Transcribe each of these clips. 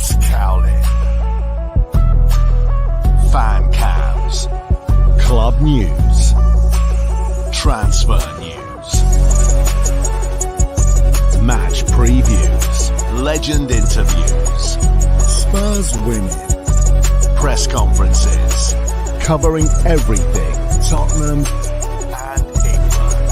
Cowlin. Fan cams. Club news. Transfer news. Match previews. Legend interviews. Spurs winning. Press conferences. Covering everything Tottenham and England.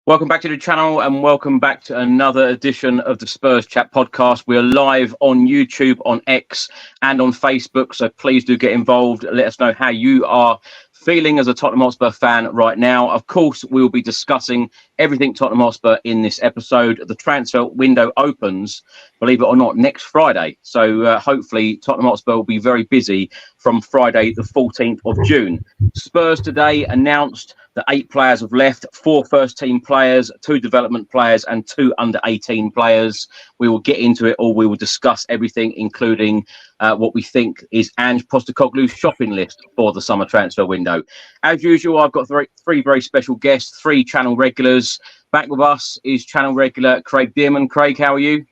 Welcome back to the channel and welcome back to another edition of the Spurs Chat Podcast. We're live on YouTube, on X and on Facebook, so please do get involved. Let us know how you are feeling as a Tottenham Hotspur fan right now. Of course, we will be discussing everything Tottenham Hotspur in this episode. The transfer window opens, believe it or not, next Friday. So hopefully Tottenham Hotspur will be very busy from Friday, the 14th of June. Spurs today announced that 8 players have left, 4 first-team players, 2 development players and 2 under-18 players. We will get into it all. We will discuss everything, including what we think is Ange Postecoglou's shopping list for the summer transfer window. As usual, I've got three very special guests, 3 channel regulars. Back with us is channel regular Craig Dearman. Craig, how are you?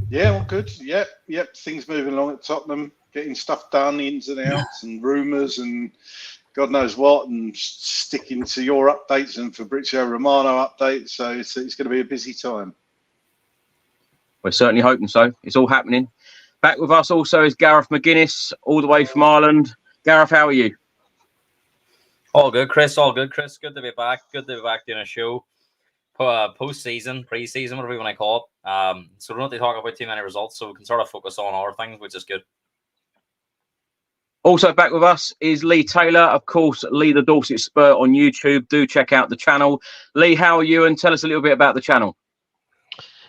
Yeah, all good. Yep. Things moving along at Tottenham, getting stuff done, ins and outs and rumours and God knows what, and sticking to your updates and Fabrizio Romano updates. So it's going to be a busy time. We're certainly hoping so. It's all happening. Back with us also is Gareth McGuiness, all the way from Ireland. Gareth, how are you? All good, Chris. All good, Chris. Good to be back. Good to be back doing a show. Post-season, pre-season, whatever you want to call it. So we don't have to talk about too many results, so we can sort of focus on our things, which is good. Also back with us is Lee Taylor, of course, Lee the Dorset Spur on YouTube. Do check out the channel. Lee, how are you? And tell us a little bit about the channel.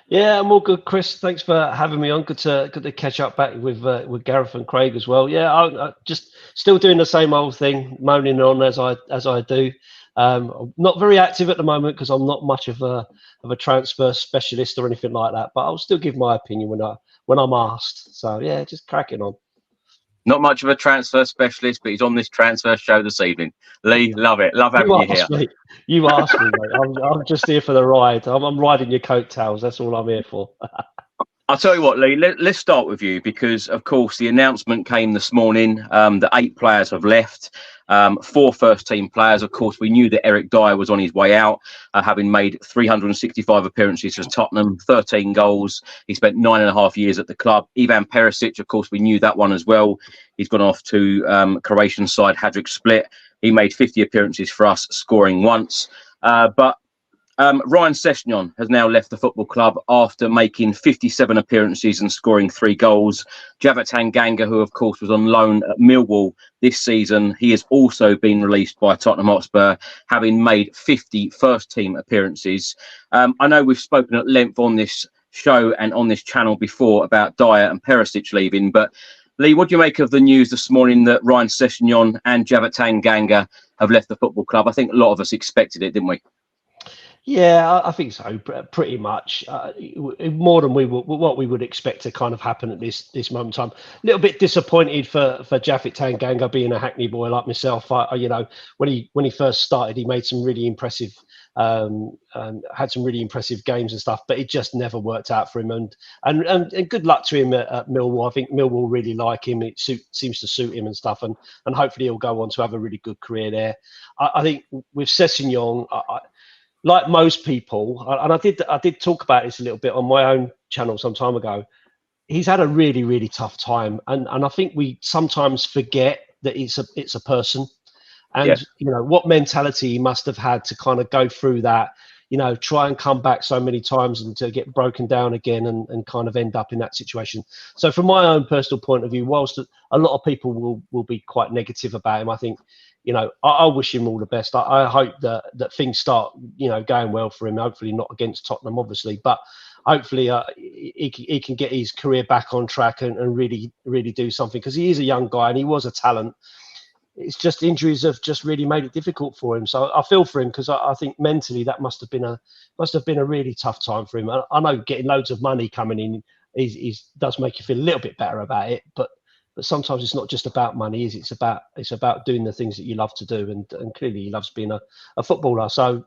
Yeah, I'm all good, Chris. Thanks for having me on. Good to catch up back with Gareth and Craig as well. Yeah, I just still doing the same old thing, moaning on as I do. I'm not very active at the moment because I'm not much of a transfer specialist or anything like that. But I'll still give my opinion when I'm asked. So yeah, just cracking on. Not much of a transfer specialist, but he's on this transfer show this evening. Lee, love it. Love having you here. You asked me, mate. I'm just here for the ride. I'm riding your coattails. That's all I'm here for. I'll tell you what, Lee, let's start with you because, of course, the announcement came this morning that 8 players have left, 4 first-team players. Of course, we knew that Eric Dyer was on his way out, having made 365 appearances for Tottenham, 13 goals. He spent 9.5 years at the club. Ivan Perisic, of course, we knew that one as well. He's gone off to Croatian side Hajduk Split. He made 50 appearances for us, scoring once. But Ryan Sessegnon has now left the football club after making 57 appearances and scoring 3 goals. Javat Tanganga, who of course was on loan at Millwall this season, he has also been released by Tottenham Hotspur, having made 50 first-team appearances. I know we've spoken at length on this show and on this channel before about Dyer and Perisic leaving, but Lee, what do you make of the news this morning that Ryan Sessegnon and Javat Tanganga have left the football club? I think a lot of us expected it, didn't we? Yeah, I think so. Pretty much more than what we would expect to kind of happen at this moment in time. A little bit disappointed for Javat Tanganga, being a Hackney boy like myself. When he first started, he made some really impressive, had some really impressive games and stuff, but it just never worked out for him. And good luck to him at Millwall. I think Millwall really like him. It seems to suit him and stuff, and hopefully he'll go on to have a really good career there. I think with Sessegnon, like most people, and I did talk about this a little bit on my own channel some time ago, he's had a really, really tough time. And I think we sometimes forget that it's a person. And, what mentality he must have had to kind of go through that, try and come back so many times and to get broken down again and kind of end up in that situation. So from my own personal point of view, whilst a lot of people will be quite negative about him, I think, I wish him all the best. I hope that things start, going well for him. Hopefully not against Tottenham, obviously, but hopefully he can get his career back on track and really, really do something, because he is a young guy and he was a talent. It's just injuries have just really made it difficult for him. So I feel for him, because I think mentally that must have been a really tough time for him. I know getting loads of money coming in does make you feel a little bit better about it, but sometimes it's not just about money, it's about doing the things that you love to do, and clearly he loves being a footballer. So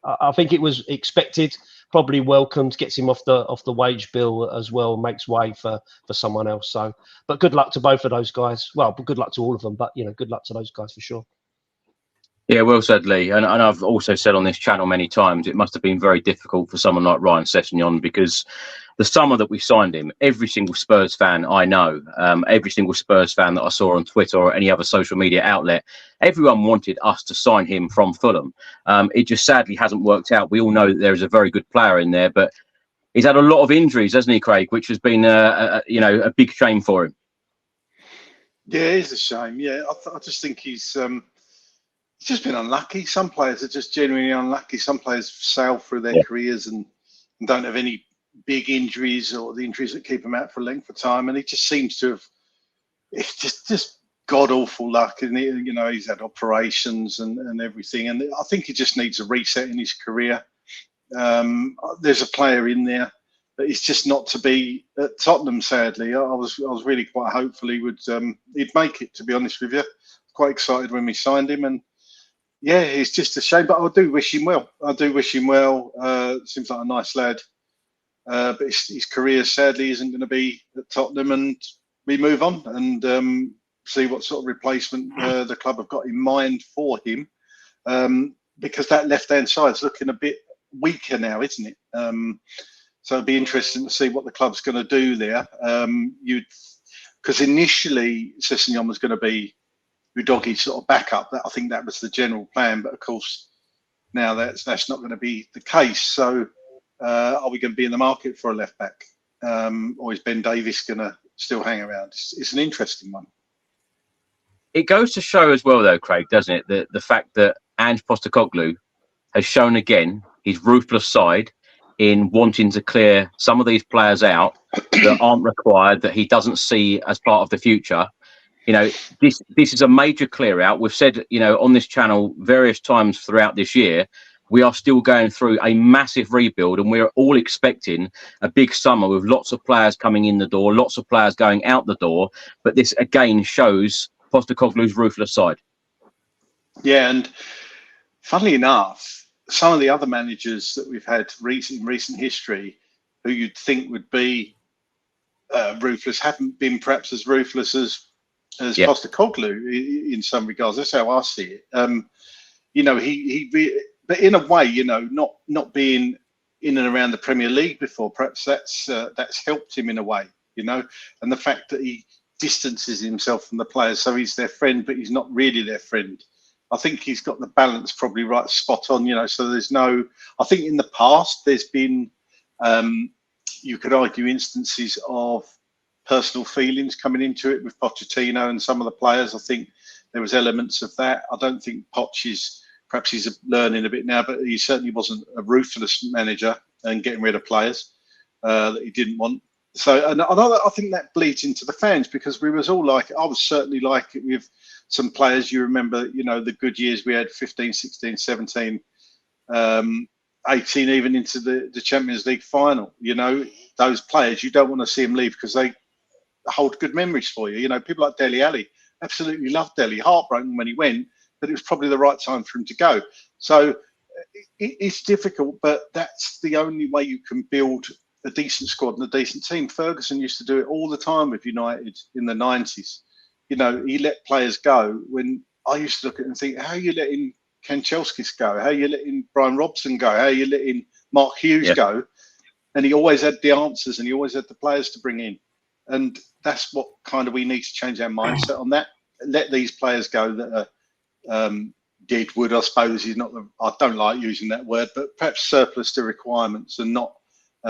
I think it was expected. probably welcomed, gets him off the wage bill as well, makes way for someone else. So, but good luck to both of those guys. Well, good luck to all of them, but good luck to those guys for sure. Yeah, well said, Lee. And I've also said on this channel many times, it must have been very difficult for someone like Ryan Sessegnon, because the summer that we signed him, every single Spurs fan I know, every single Spurs fan that I saw on Twitter or any other social media outlet, everyone wanted us to sign him from Fulham. It just sadly hasn't worked out. We all know that there is a very good player in there, but he's had a lot of injuries, hasn't he, Craig, which has been a big shame for him. Yeah, it is a shame. Yeah, I just think he's just been unlucky. Some players are just genuinely unlucky. Some players sail through their careers and don't have any big injuries or the injuries that keep them out for a length of time. And he just seems to have, it's just god awful luck. And he's had operations and everything. And I think he just needs a reset in his career. There's a player in there, but it's just not to be at Tottenham. Sadly, I was really quite hopeful he'd make it. To be honest with you, quite excited when we signed him, and yeah, it's just a shame. But I do wish him well. Seems like a nice lad, but his career sadly isn't going to be at Tottenham, and we move on and see what sort of replacement the club have got in mind for him, because that left-hand side's looking a bit weaker now, isn't it? So it'd be interesting to see what the club's going to do there. Because initially Sessegnon was going to be Udoghi's sort of backup. I think that was the general plan, but of course now that's not going to be the case. So are we going to be in the market for a left back, or is Ben Davies going to still hang around? It's an interesting one. It goes to show as well, though, Craig, doesn't it, that the fact that Ange Postecoglou has shown again his ruthless side in wanting to clear some of these players out that aren't required, that he doesn't see as part of the future. This is a major clear out. We've said, on this channel various times throughout this year, we are still going through a massive rebuild, and we're all expecting a big summer with lots of players coming in the door, lots of players going out the door. But this again shows Postecoglou's ruthless side. Yeah, and funnily enough, some of the other managers that we've had in recent history who you'd think would be ruthless haven't been perhaps as ruthless as Postecoglou in some regards. That's how I see it. But in a way, not being in and around the Premier League before, perhaps that's helped him in a way, and the fact that he distances himself from the players, so he's their friend, but he's not really their friend. I think he's got the balance probably right spot on, so there's no, I think in the past there's been, you could argue, instances of personal feelings coming into it with Pochettino and some of the players. I think there was elements of that. I don't think Poch perhaps he's learning a bit now, but he certainly wasn't a ruthless manager and getting rid of players that he didn't want. So, and I think that bleeds into the fans, because we was all like, I was certainly like it with some players. You remember, the good years we had, 15, 16, 17, 18, even into the Champions League final. Those players, you don't want to see them leave because they hold good memories for you. People like Dele Alli, absolutely loved Dele, heartbroken when he went, but it was probably the right time for him to go. So it's difficult, but that's the only way you can build a decent squad and a decent team. Ferguson used to do it all the time with United in the 90s. He let players go when I used to look at it and think, how are you letting Kanchelskis go? How are you letting Brian Robson go? How are you letting Mark Hughes go? And he always had the answers, and he always had the players to bring in. And that's what kind of we need to change our mindset on that. Let these players go that are deadwood, I suppose. I don't like using that word, but perhaps surplus to requirements and not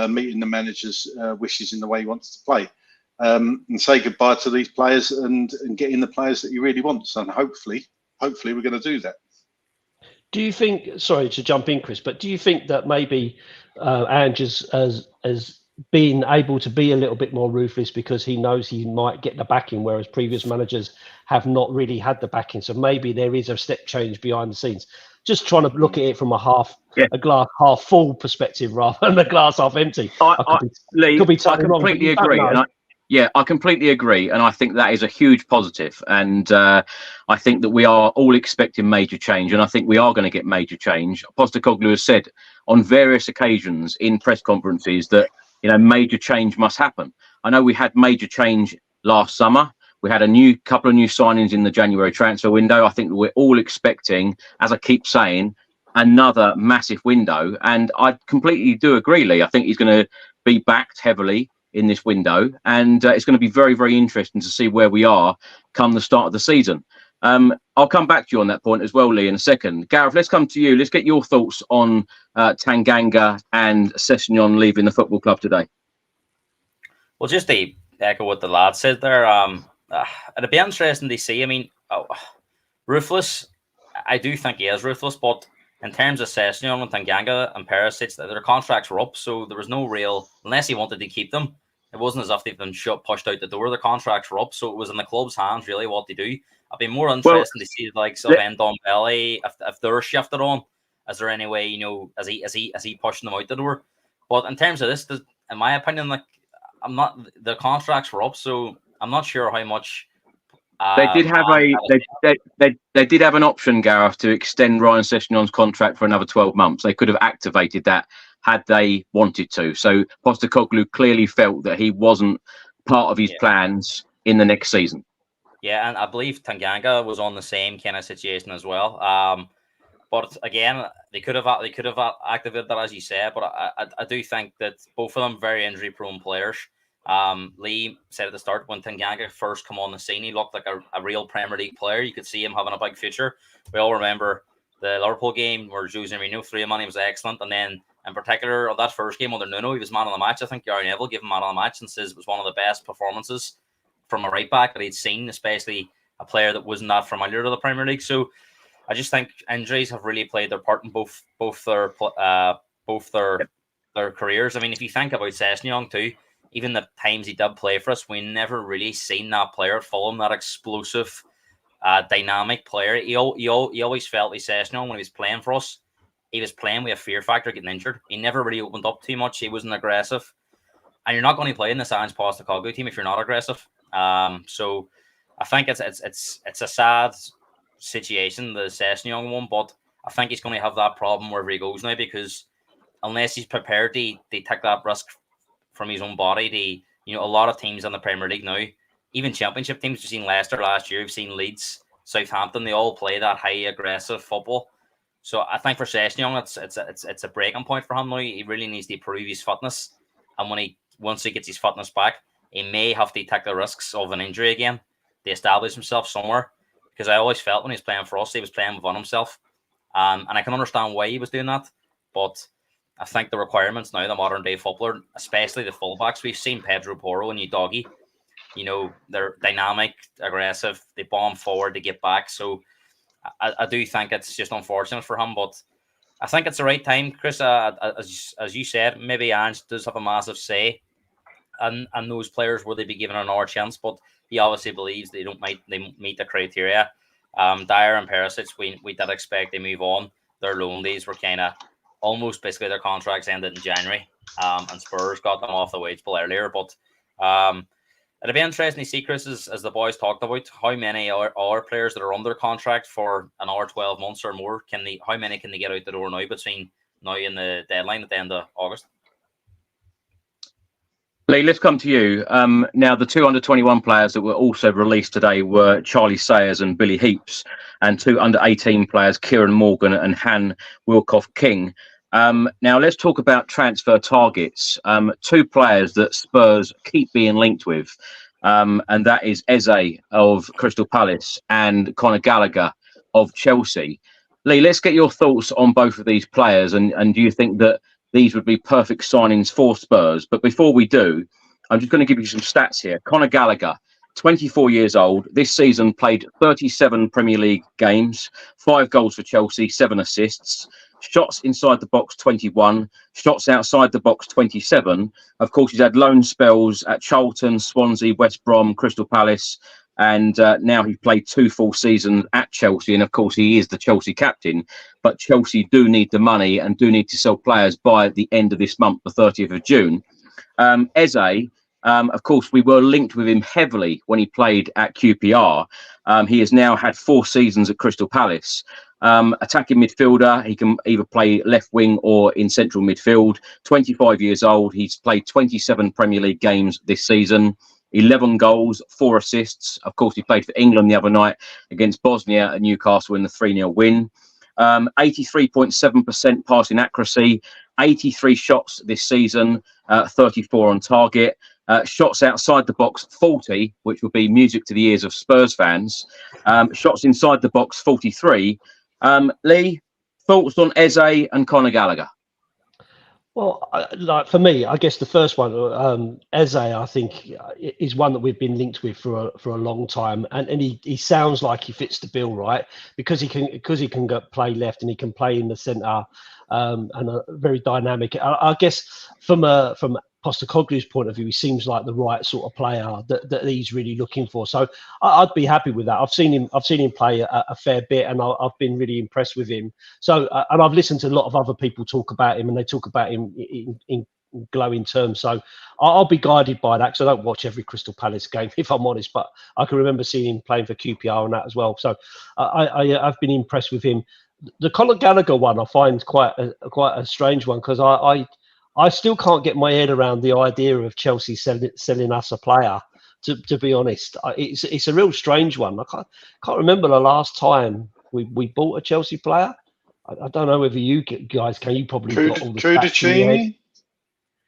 meeting the manager's wishes in the way he wants to play. And say goodbye to these players and get in the players that he really wants. And hopefully we're going to do that. Do you think, sorry to jump in, Chris, but do you think that maybe Ange has been able to be a little bit more ruthless because he knows he might get the backing, whereas previous managers have not really had the backing? So maybe there is a step change behind the scenes. Just trying to look at it from a glass half full perspective rather than a glass half empty. Lee, I completely agree. Yeah, I completely agree. And I think that is a huge positive. And I think that we are all expecting major change. And I think we are going to get major change. Postecoglou has said on various occasions in press conferences that, major change must happen. I know we had major change last summer. We had a couple of new signings in the January transfer window. I think that we're all expecting, as I keep saying, another massive window. And I completely do agree, Lee. I think he's going to be backed heavily in this window, and it's going to be very, very interesting to see where we are come the start of the season. I'll come back to you on that point as well, Lee, in a second. Gareth, let's come to you. Let's get your thoughts on Tanganga and Sessegnon leaving the football club today. Well, just to echo what the lad said there, it'd be interesting to see. I mean, ruthless. I do think he is ruthless, but in terms of Sessegnon and Tanganga and Parrott, their contracts were up, so there was no real, unless he wanted to keep them. It wasn't as if they've been pushed out the door. The contracts were up, so it was in the club's hands, really, what they do. I'd be more interested to see the likes of Ndombele, if they're shifted on. Is there any way, is he pushing them out the door? But in terms of this, in my opinion, the contracts were up, so I'm not sure how much. They did have they did have an option, Gareth, to extend Ryan Sessegnon's contract for another 12 months. They could have activated that had they wanted to. So Postecoglou clearly felt that he wasn't part of his plans in the next season. Yeah, and I believe Tanganga was on the same kind of situation as well. But again, they could have activated that, as you said. But I do think that both of them very injury-prone players. Lee said at the start, when Tanganga first come on the scene, he looked like a real Premier League player. You could see him having a big future. We all remember the Liverpool game where Jose Mourinho threw him on. He was excellent. And then in particular, on that first game under Nuno, he was man of the match. I think Gary Neville gave him man of the match and says it was one of the best performances from a right back that he'd seen, especially a player that wasn't that familiar to the Premier League. So I just think injuries have really played their part in both their careers. I mean, if you think about Sessegnon too, even the times he did play for us, we never really seen that player at Fulham, that explosive, dynamic player. He always felt like Sessegnon, when he was playing for us, he was playing with a fear factor getting injured. He never really opened up too much. He wasn't aggressive. And you're not going to play in the Ange Postecoglou team if you're not aggressive. So I think it's a sad situation, the Sessegnon one, but I think he's going to have that problem wherever he goes now, because unless he's prepared to take that risk from his own body, a lot of teams in the Premier League now, even Championship teams, we've seen Leicester last year, we've seen Leeds, Southampton, they all play that high aggressive football. So I think for Sessegnon, it's a breaking point for him now. He really needs to improve his fitness, and once he gets his fitness back, he may have to take the risks of an injury again to establish himself somewhere. Because I always felt when he was playing for us, he was playing within himself. And I can understand why he was doing that. But I think the requirements now, the modern day footballer, especially the fullbacks, we've seen Pedro Porro and Udogie, they're dynamic, aggressive, they bomb forward, they get back. So I do think it's just unfortunate for him. But I think it's the right time, Chris. As you said, maybe Ange does have a massive say and those players will they be given another chance, but he obviously believes they meet the criteria. Dyer and Perisic, we did expect they move on. Their loan days were kind of almost basically their contracts ended in January, and Spurs got them off the wage bill earlier. But it'll be interesting to see, Chris, as the boys talked about, how many are players that are under contract for another 12 months or more. How many can they get out the door now between now and the deadline at the end of August? Lee, let's come to you. Now, the two under-21 players that were also released today were Charlie Sayers and Billy Heaps, and two under-18 players, Kieran Morgan and Han Wilcoff-King. Now, let's talk about transfer targets. Two players that Spurs keep being linked with, and that is Eze of Crystal Palace and Conor Gallagher of Chelsea. Lee, let's get your thoughts on both of these players, and do you think that these would be perfect signings for Spurs? But before we do, I'm just going to give you some stats here. Conor Gallagher, 24 years old. This season played 37 Premier League games, 5 goals for Chelsea, 7 assists. Shots inside the box, 21. Shots outside the box, 27. Of course, he's had loan spells at Charlton, Swansea, West Brom, Crystal Palace. And now he's played 2 full seasons at Chelsea. And of course, he is the Chelsea captain. But Chelsea do need the money and do need to sell players by the end of this month, the 30th of June. Eze, Of course, we were linked with him heavily when he played at QPR. He has now had 4 seasons at Crystal Palace. Attacking midfielder, he can either play left wing or in central midfield. 25 years old. He's played 27 Premier League games this season. 11 goals, 4 assists. Of course, he played for England the other night against Bosnia at Newcastle in the 3-0 win. 83.7% passing accuracy, 83 shots this season, 34 on target. Shots outside the box, 40, which would be music to the ears of Spurs fans. Shots inside the box, 43. Lee, thoughts on Eze and Gallagher? Well, like for me, I guess the first one, Eze, I think, is one that we've been linked with for a long time, and he sounds like he fits the bill, right? Because he can go play left and he can play in the centre, and a very dynamic. I guess from Postecoglou's point of view, he seems like the right sort of player that he's really looking for. So I'd be happy with that. I've seen him play a fair bit, and I've been really impressed with him. So and I've listened to a lot of other people talk about him, and they talk about him in glowing terms. So I'll be guided by that, because I don't watch every Crystal Palace game, if I'm honest. But I can remember seeing him playing for QPR and that as well. So I've been impressed with him. The Conor Gallagher one I find quite a strange one, because I still can't get my head around the idea of Chelsea selling us a player. To be honest, it's a real strange one. I can't remember the last time we bought a Chelsea player. I don't know whether you guys can. You probably got all the stats.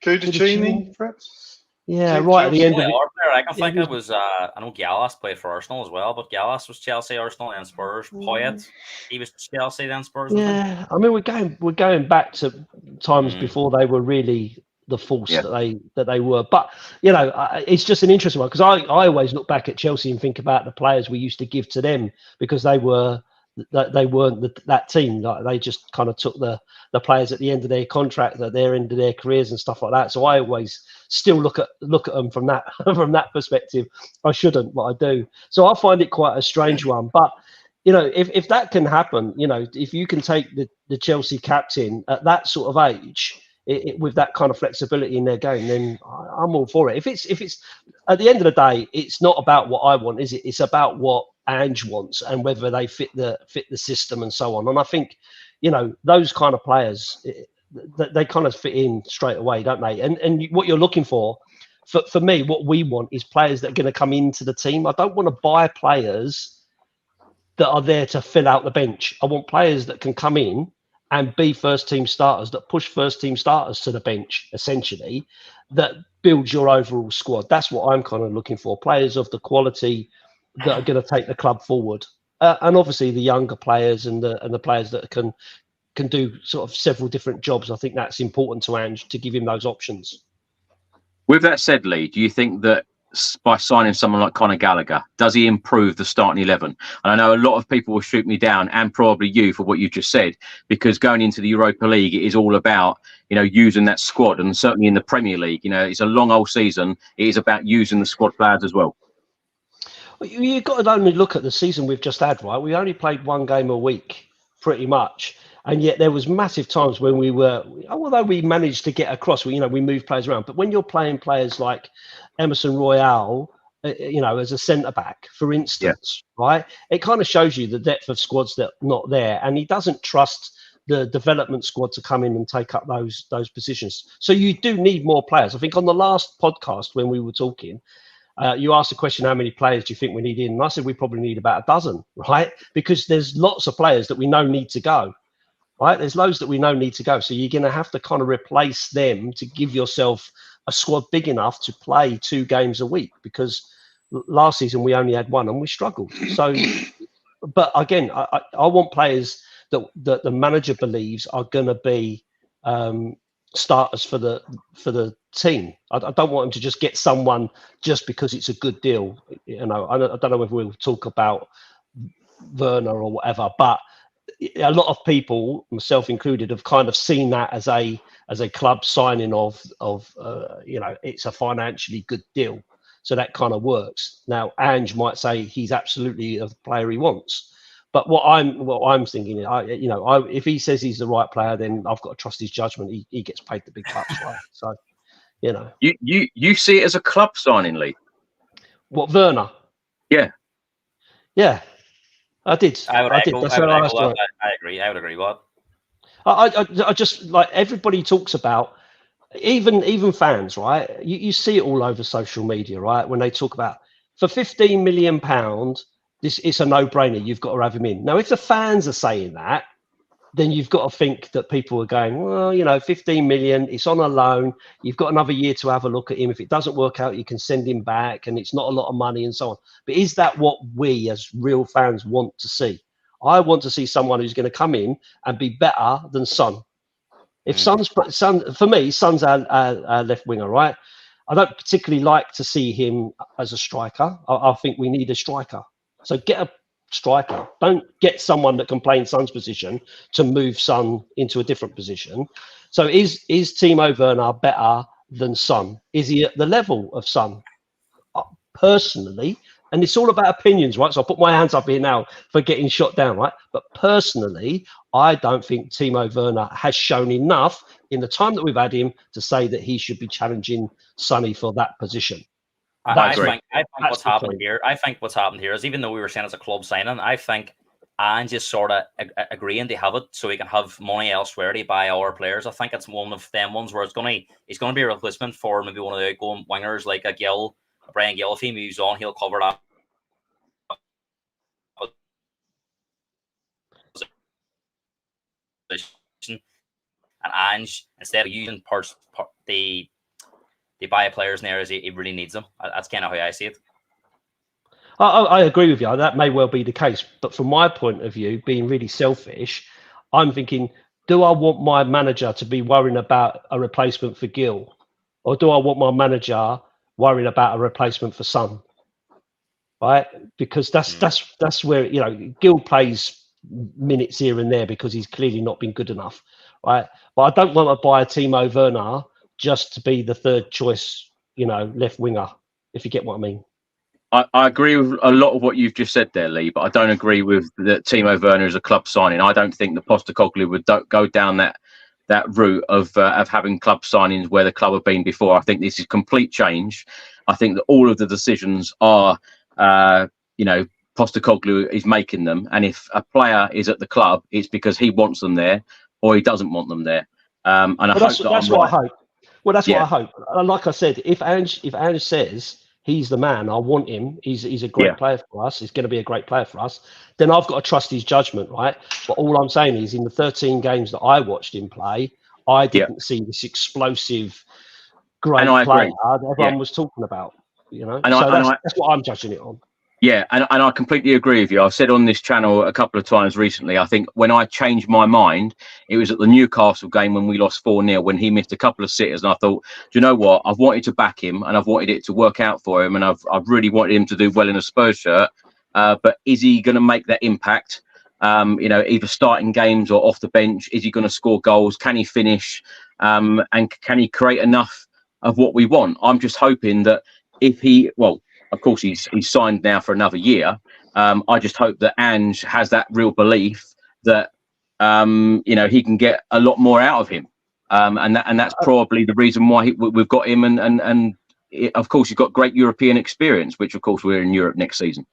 Cudicini, perhaps. Yeah, right at the end of it. I can think it was. I know Gallas played for Arsenal as well, but Gallas was Chelsea, Arsenal, and Spurs. Poyet, he was Chelsea, then Spurs. Yeah, I mean we're going back to times before they were really the force that they were. But it's just an interesting one, because I always look back at Chelsea and think about the players we used to give to them, because they weren't that team. Like, they just kind of took the players at the end of their contract, at their end of their careers and stuff like that. So I always still look at them from that perspective. I shouldn't, but I do. So I find it quite a strange one. But if that can happen, if you can take the Chelsea captain at that sort of age, with that kind of flexibility in their game, then I'm all for it. If it's at the end of the day, it's not about what I want, is it? It's about what Ange wants and whether they fit the system and so on. And I think, those kind of players, they kind of fit in straight away, don't they? And what you're looking for me, what we want is players that are going to come into the team. I don't want to buy players that are there to fill out the bench. I want players that can come in and be first team starters, that push first team starters to the bench, essentially, that builds your overall squad. That's what I'm kind of looking for. Players of the quality that are going to take the club forward. And obviously the younger players and the players that can do sort of several different jobs. I think that's important to Ange, to give him those options. With that said, Lee, do you think that by signing someone like Conor Gallagher, does he improve the starting 11? And I know a lot of people will shoot me down, and probably you, for what you just said, because going into the Europa League, it is all about, using that squad. And certainly in the Premier League, it's a long old season. It is about using the squad players as well. Well, you've got to only look at the season we've just had, right? We only played one game a week, pretty much. And yet there was massive times when although we managed to get across, we moved players around. But when you're playing players like Emerson Royale, as a centre-back, for instance, right? It kind of shows you the depth of squads that are not there. And he doesn't trust the development squad to come in and take up those positions. So you do need more players. I think on the last podcast when we were talking, you asked the question, how many players do you think we need in? And I said we probably need about a dozen, right? Because there's lots of players that we know need to go. Right, there's loads that we know need to go. So you're going to have to kind of replace them to give yourself a squad big enough to play 2 games a week, because last season we only had 1 and we struggled. So, but again, I want players that the manager believes are going to be starters for the team. I don't want him to just get someone just because it's a good deal. I don't know if we'll talk about Werner or whatever, but a lot of people, myself included, have kind of seen that as a club signing of it's a financially good deal, so that kind of works. Now Ange might say he's absolutely the player he wants, but what I'm thinking, if he says he's the right player, then I've got to trust his judgment. He gets paid the big bucks, right? So You know, you see it as a club signing, Lee? What, Werner? Yeah, I did. I That's where I agree. I would agree. What? I just, like, everybody talks about, even fans, right? You see it all over social media, right? When they talk about, for £15 million, it's a no-brainer. You've got to have him in. Now, if the fans are saying that, then you've got to think that people are going, well, you know, 15 million, it's on a loan. You've got another year to have a look at him. If it doesn't work out, you can send him back, and it's not a lot of money and so on. But is that what we as real fans want to see? I want to see someone who's going to come in and be better than Son. If Son's for me, Son's our left winger, right? I don't particularly like to see him as a striker. I think we need a striker. So get a striker. Don't get someone that can play in Son's position to move Son into a different position. So is Timo Werner better than Son? Is he at the level of Son? Personally, and it's all about opinions, right? So I'll put my hands up here now for getting shot down, right? But personally, I don't think Timo Werner has shown enough in the time that we've had him to say that he should be challenging Sonny for that position. I think what's happened here. I think what's happened here is, even though we were saying it's a club signing, I think Ange is sort of agreeing to have it so he can have money elsewhere to buy our players. I think it's one of them ones where it's going to be a replacement for maybe one of the outgoing wingers like a Brian Gill. If he moves on, he'll cover that. And Ange, instead of using the buy players in there as he really needs them. That's kind of how I see it. I agree with you. That may well be the case. But from my point of view, being really selfish, I'm thinking, do I want my manager to be worrying about a replacement for Gill? Or do I want my manager worrying about a replacement for Son? Right? Because that's where, you know, Gill plays minutes here and there because he's clearly not been good enough. Right? But I don't want to buy a Timo Werner just to be the third choice, you know, left winger, if you get what I mean. I agree with a lot of what you've just said there, Lee, but I don't agree with that Timo Werner as a club signing. I don't think the Postecoglou would go down that route of having club signings where the club have been before. I think this is complete change. I think that all of the decisions are, Postecoglou is making them. And if a player is at the club, it's because he wants them there or he doesn't want them there. And that's what I hope. Well, that's what I hope. And like I said, if Ange says he's the man, I want him, he's a great player for us, he's going to be a great player for us, then I've got to trust his judgment, right? But all I'm saying is, in the 13 games that I watched him play, I didn't see this explosive, great player that everyone was talking about, you know? That's what I'm judging it on. Yeah, and I completely agree with you. I've said on this channel a couple of times recently, I think when I changed my mind, it was at the Newcastle game when we lost 4-0, when he missed a couple of sitters. And I thought, do you know what? I've wanted to back him and I've wanted it to work out for him. And I've really wanted him to do well in a Spurs shirt. But is he going to make that impact? Either starting games or off the bench? Is he going to score goals? Can he finish? And can he create enough of what we want? I'm just hoping that of course, he's signed now for another year. I just hope that Ange has that real belief that he can get a lot more out of him, and that's probably the reason why we've got him. And of course, he's got great European experience, which of course we're in Europe next season.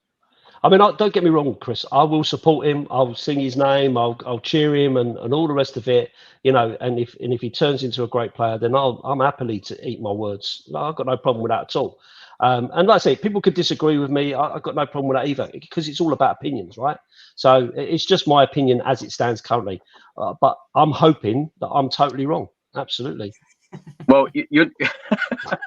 I mean, don't get me wrong, Chris. I will support him. I'll sing his name. I'll cheer him, and all the rest of it. You know, and if he turns into a great player, then I'm happily to eat my words. I've got no problem with that at all. And like I say, people could disagree with me. I've got no problem with that either, because it's all about opinions, right? So it's just my opinion as it stands currently. But I'm hoping that I'm totally wrong. Absolutely. Well,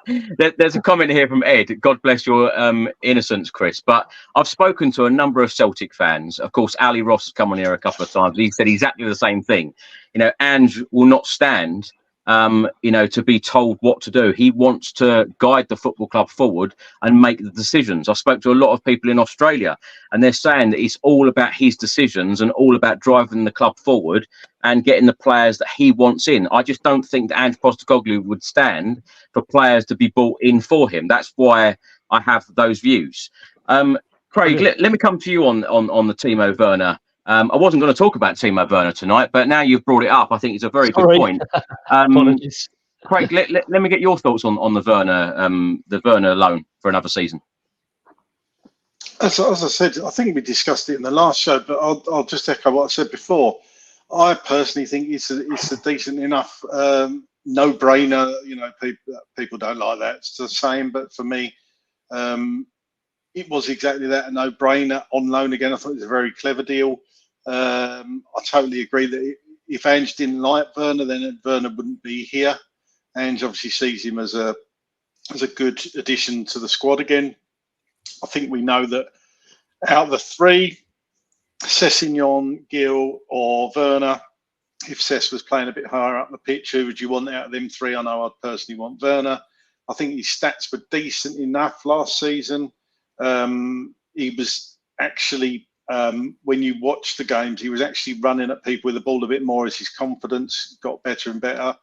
there's a comment here from Ed. God bless your innocence, Chris. But I've spoken to a number of Celtic fans. Of course, Ali Ross has come on here a couple of times. He said exactly the same thing. You know, Ange will not stand to be told what to do. He wants to guide the football club forward and make the decisions. I spoke to a lot of people in Australia, and they're saying that it's all about his decisions and all about driving the club forward and getting the players that he wants in. I just don't think that Ange Postecoglou would stand for players to be brought in for him. That's why I have those views. Craig, let me come to you on the Timo Werner. I wasn't going to talk about Timo Werner tonight, but now you've brought it up, I think it's a very good point. Apologies. Craig, let me get your thoughts on the Werner loan for another season. As I said, I think we discussed it in the last show, but I'll just echo what I said before. I personally think it's a decent enough no-brainer. You know, people don't like that. It's the same, but for me, it was exactly that, a no-brainer on loan again. I thought it was a very clever deal. I totally agree that if Ange didn't like Werner, then Werner wouldn't be here. Ange obviously sees him as a good addition to the squad again. I think we know that out of the three, Sessegnon, Gill or Werner, if Sess was playing a bit higher up the pitch, who would you want out of them three? I know I'd personally want Werner. I think his stats were decent enough last season. He was actually, when you watch the games, he was actually running at people with the ball a bit more as his confidence got better and better.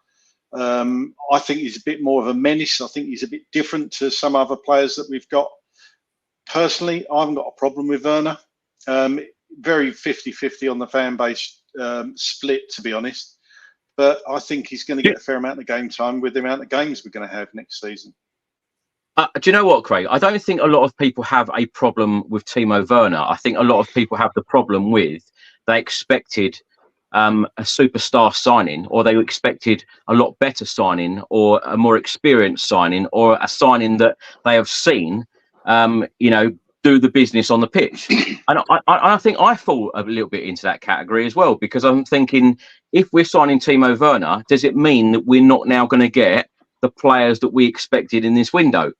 I think he's a bit more of a menace. I think he's a bit different to some other players that we've got. Personally, I haven't got a problem with Werner. Very 50-50 on the fan base split, to be honest. But I think he's going to get a fair amount of game time with the amount of games we're going to have next season. Do you know what, Craig? I don't think a lot of people have a problem with Timo Werner. I think a lot of people have the problem with they expected a superstar signing, or they expected a lot better signing, or a more experienced signing, or a signing that they have seen, do the business on the pitch. And I think I fall a little bit into that category as well, because I'm thinking, if we're signing Timo Werner, does it mean that we're not now going to get the players that we expected in this window?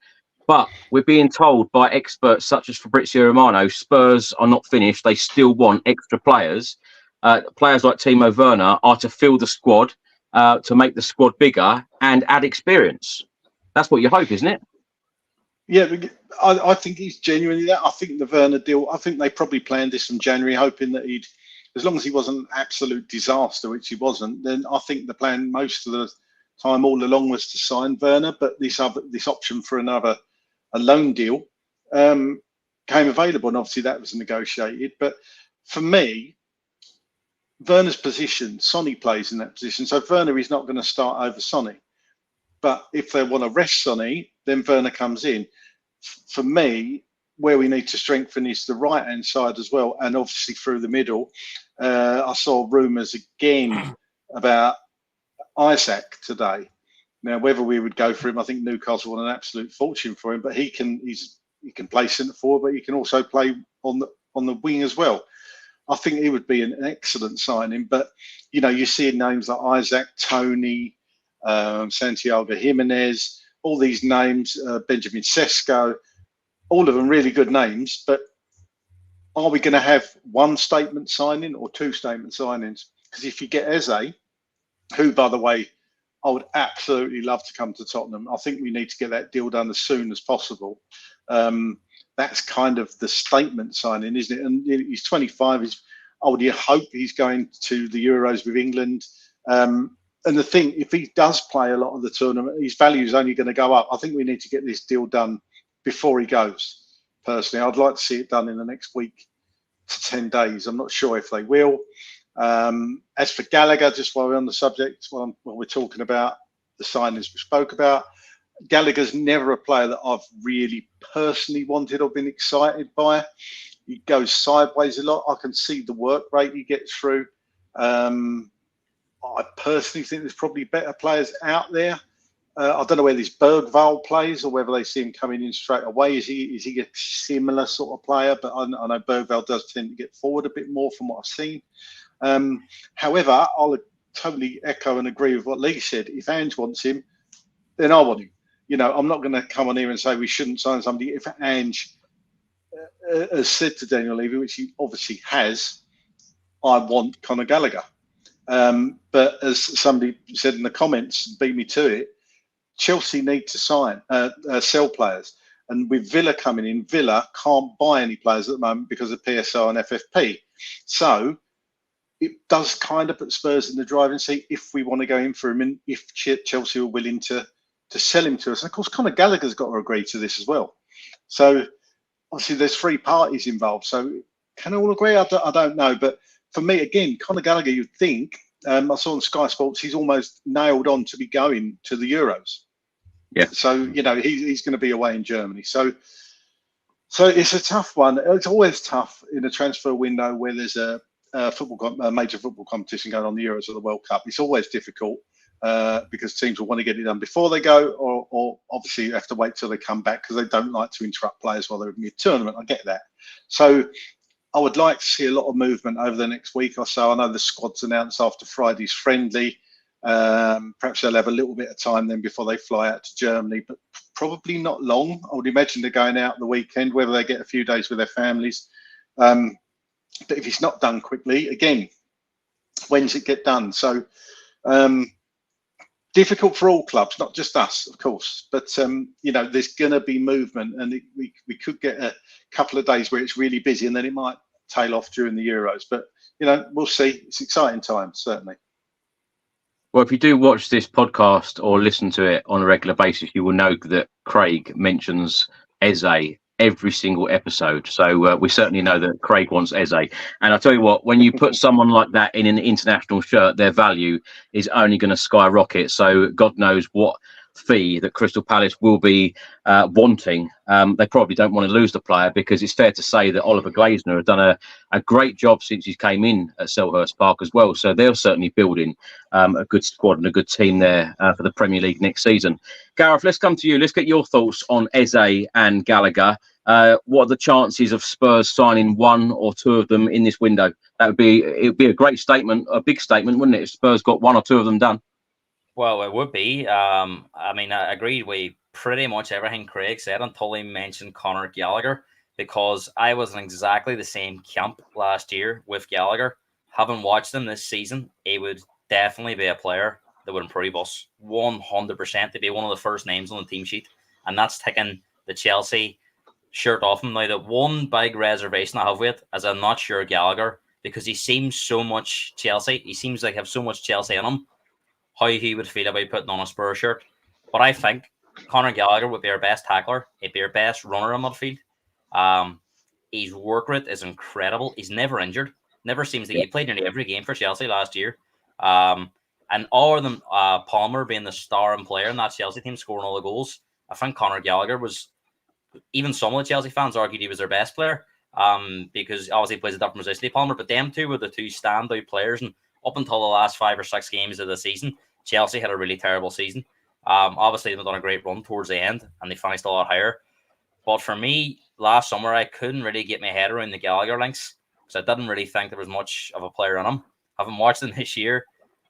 But we're being told by experts such as Fabrizio Romano, Spurs are not finished. They still want extra players. Players like Timo Werner are to fill the squad, to make the squad bigger and add experience. That's what you hope, isn't it? Yeah, I think he's genuinely that. I think the Werner deal, I think they probably planned this from January, hoping that he'd, as long as he wasn't an absolute disaster, which he wasn't, then I think the plan most of the time all along was to sign Werner. But this option for a loan deal came available, and obviously that was negotiated. But for me, Werner's position, Sonny plays in that position. So Werner is not going to start over Sonny. But if they want to rest Sonny, then Werner comes in. For me, where we need to strengthen is the right-hand side as well, and obviously through the middle. I saw rumours again about Isaac today. Now, whether we would go for him, I think Newcastle want an absolute fortune for him, but he can play centre forward, but he can also play on the wing as well. I think he would be an excellent signing. But you see names like Isaac, Tony, Santiago Jimenez, all these names, Benjamin Sesko, all of them really good names. But are we going to have one statement signing or two statement signings? Because if you get Eze, who, by the way, I would absolutely love to come to Tottenham. I think we need to get that deal done as soon as possible. That's kind of the statement signing, isn't it? And he's 25. I would hope he's going to the Euros with England. And the thing, if he does play a lot of the tournament, his value is only going to go up. I think we need to get this deal done before he goes. Personally, I'd like to see it done in the next week to 10 days. I'm not sure if they will. As for Gallagher, just while we're on the subject, while we're talking about the signings we spoke about, Gallagher's never a player that I've really personally wanted or been excited by. He goes sideways a lot. I can see the work rate he gets through. I personally think there's probably better players out there. I don't know whether this Bergvall plays or whether they see him coming in straight away. Is he a similar sort of player? But I know Bergvall does tend to get forward a bit more from what I've seen. However, I'll totally echo and agree with what Lee said. If Ange wants him, then I want him. I'm not going to come on here and say we shouldn't sign somebody. If Ange has said to Daniel Levy, which he obviously has, I want Conor Gallagher. But as somebody said in the comments, beat me to it, Chelsea need to sell players. And with Villa coming in, Villa can't buy any players at the moment because of PSR and FFP. So it does kind of put Spurs in the driving seat if we want to go in for him and if Chelsea are willing to sell him to us. And of course, Conor Gallagher's got to agree to this as well. So obviously there's three parties involved. So can all agree? I don't know. But for me, again, Conor Gallagher, you'd think I saw on Sky Sports he's almost nailed on to be going to the Euros. Yeah. So he's going to be away in Germany. So it's a tough one. It's always tough in a transfer window where there's a major football competition going on, the Euros or the World Cup. It's always difficult because teams will want to get it done before they go, or obviously you have to wait till they come back because they don't like to interrupt players while they're mid-tournament. I get that. So I would like to see a lot of movement over the next week or so. I know the squad's announced after Friday's friendly. Perhaps they'll have a little bit of time then before they fly out to Germany, but probably not long. I would imagine they're going out the weekend, whether they get a few days with their families. But if it's not done quickly, again, when's it get done? So difficult for all clubs, not just us, of course. But there's going to be movement, and we could get a couple of days where it's really busy, and then it might tail off during the Euros. But we'll see. It's exciting times, certainly. Well, if you do watch this podcast or listen to it on a regular basis, you will know that Craig mentions Eze every single episode. So we certainly know that Craig wants Eze. And I tell you what, when you put someone like that in an international shirt, their value is only going to skyrocket. So God knows what fee that Crystal Palace will be wanting. They probably don't want to lose the player, because it's fair to say that Oliver Glasner has done a great job since he came in at Selhurst Park as well. So they're certainly building a good squad and a good team there for the Premier League next season. Gareth, let's come to you. Let's get your thoughts on Eze and Gallagher. What are the chances of Spurs signing one or two of them in this window? It would be a great statement, a big statement, wouldn't it, if Spurs got one or two of them done? Well, it would be. I agreed with pretty much everything Craig said until he mentioned Conor Gallagher, because I was in exactly the same camp last year with Gallagher. Having watched him this season, he would definitely be a player that would improve us 100%, to be one of the first names on the team sheet. And that's taking the Chelsea shirt off him. Now, the one big reservation I have with it is I'm not sure Gallagher, because he seems so much Chelsea. He seems like have so much Chelsea in him, how he would feel about putting on a Spurs shirt. But I think Conor Gallagher would be our best tackler. He'd be our best runner in midfield. His work rate is incredible. He's never injured. Never seems to. He played nearly every game for Chelsea last year. And other than Palmer being the star and player in that Chelsea team, scoring all the goals, I think Conor Gallagher was, even some of the Chelsea fans argued he was their best player, because obviously he plays a different position to Palmer, but them two were the two standout players. And up until the last 5 or 6 games of the season, Chelsea had a really terrible season. Obviously, they've done a great run towards the end, and they finished a lot higher. But for me, last summer, I couldn't really get my head around the Gallagher links, because I didn't really think there was much of a player in him. Having watched him this year,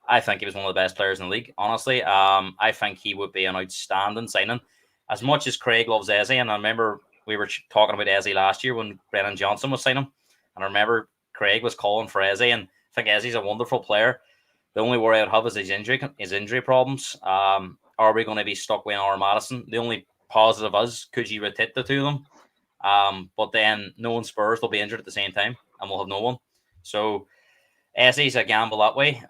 I think he was one of the best players in the league, honestly. I think he would be an outstanding signing. As much as Craig loves Eze, and I remember we were talking about Eze last year when Brennan Johnson was signing, and I remember Craig was calling for Eze, and I think Eze's a wonderful player. The only worry I'd have is his injury problems. Are we going to be stuck with our Madison? The only positive is, could you rotate the two of them? But then no one Spurs will be injured at the same time, and we'll have no one. So Eze's a gamble that way.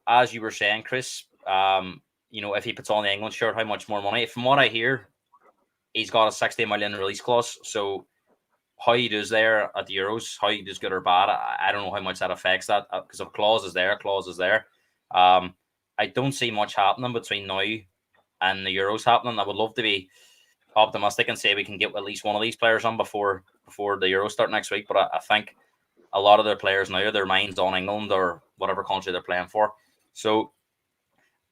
As you were saying, Chris, if he puts on the England shirt, how much more money? From what I hear, he's got a 60 million release clause. So how he does there at the Euros, how he does good or bad, I don't know how much that affects that, because if clause is there. I don't see much happening between now and the Euros happening. I would love to be optimistic and say we can get at least one of these players on before the Euros start next week. But I think a lot of their players now, their mind's on England or whatever country they're playing for. So,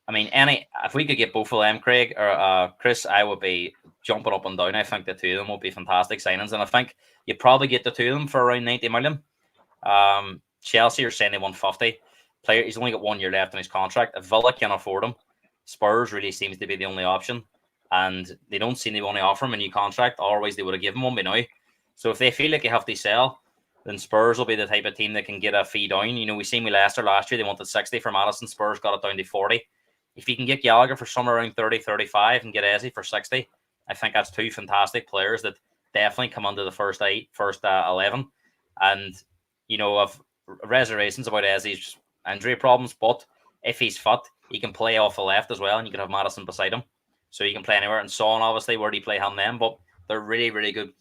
I mean, if we could get both of them, Craig or Chris, I would be jumping up and down. I think the two of them will be fantastic signings, and I think you probably get the two of them for around 90 million. Chelsea are saying they want 50. Player, he's only got 1 year left in his contract. If Villa can afford him, Spurs really seems to be the only option, and they don't seem to want to offer him a new contract. Otherwise, they would have given one by now. So if they feel like they have to sell, then Spurs will be the type of team that can get a fee down. We seen with Leicester last year, they wanted 60 for Madison. Spurs got it down to 40. If you can get Gallagher for somewhere around 30, 35 and get Eze for 60, I think that's two fantastic players that definitely come under the first 11. And, of reservations about Eze's injury problems, but if he's fit, he can play off the left as well, and you can have Madison beside him. So he can play anywhere. And Son, obviously, where do you play him then? But they're really, really good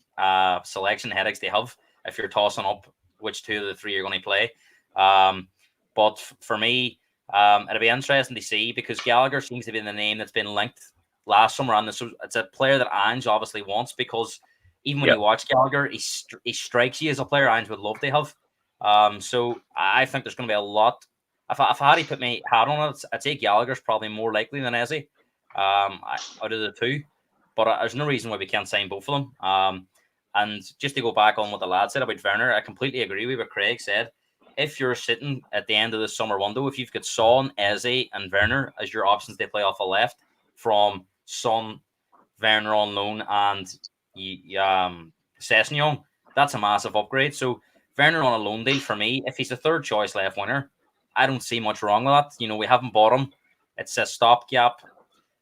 selection headaches they have if you're tossing up which two of the three you're going to play. But for me, It'll be interesting to see because Gallagher seems to be the name that's been linked last summer, and it's a player that Ange obviously wants because even when you watch Gallagher, he strikes you as a player Ange would love to have. So I think there's going to be a lot. If I had to put my hat on it, I'd say Gallagher's probably more likely than Eze out of the two. But there's no reason why we can't sign both of them. And just to go back on what the lad said about Werner, I completely agree with what Craig said. If you're sitting at the end of the summer window, if you've got Son, Eze, and Werner as your options to play off the left from Son, Werner on loan, and Sessegnon, that's a massive upgrade. So Werner on a loan deal for me, if he's a third choice left winger, I don't see much wrong with that. You know, we haven't bought him. It's a stopgap.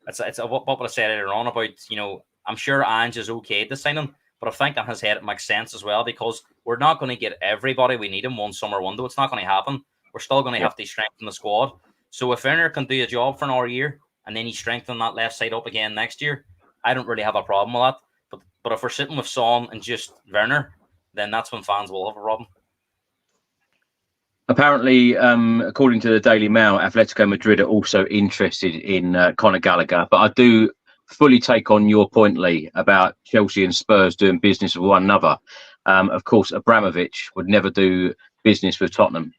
It's what I said earlier on about, you know, I'm sure Ange is okay to sign him, but I think in his head it makes sense as well because we're not going to get everybody we need in one summer window. It's not going to happen. We're still going to have to strengthen the squad. So if Werner can do a job for another year and then he strengthen that left side up again next year, I don't really have a problem with that. But if we're sitting with Son and just Werner, then that's when fans will have a problem. Apparently, according to the Daily Mail, Atletico Madrid are also interested in Conor Gallagher. But I do fully take on your point, Lee, about Chelsea and Spurs doing business with one another. Of course, Abramovich would never do business with Tottenham,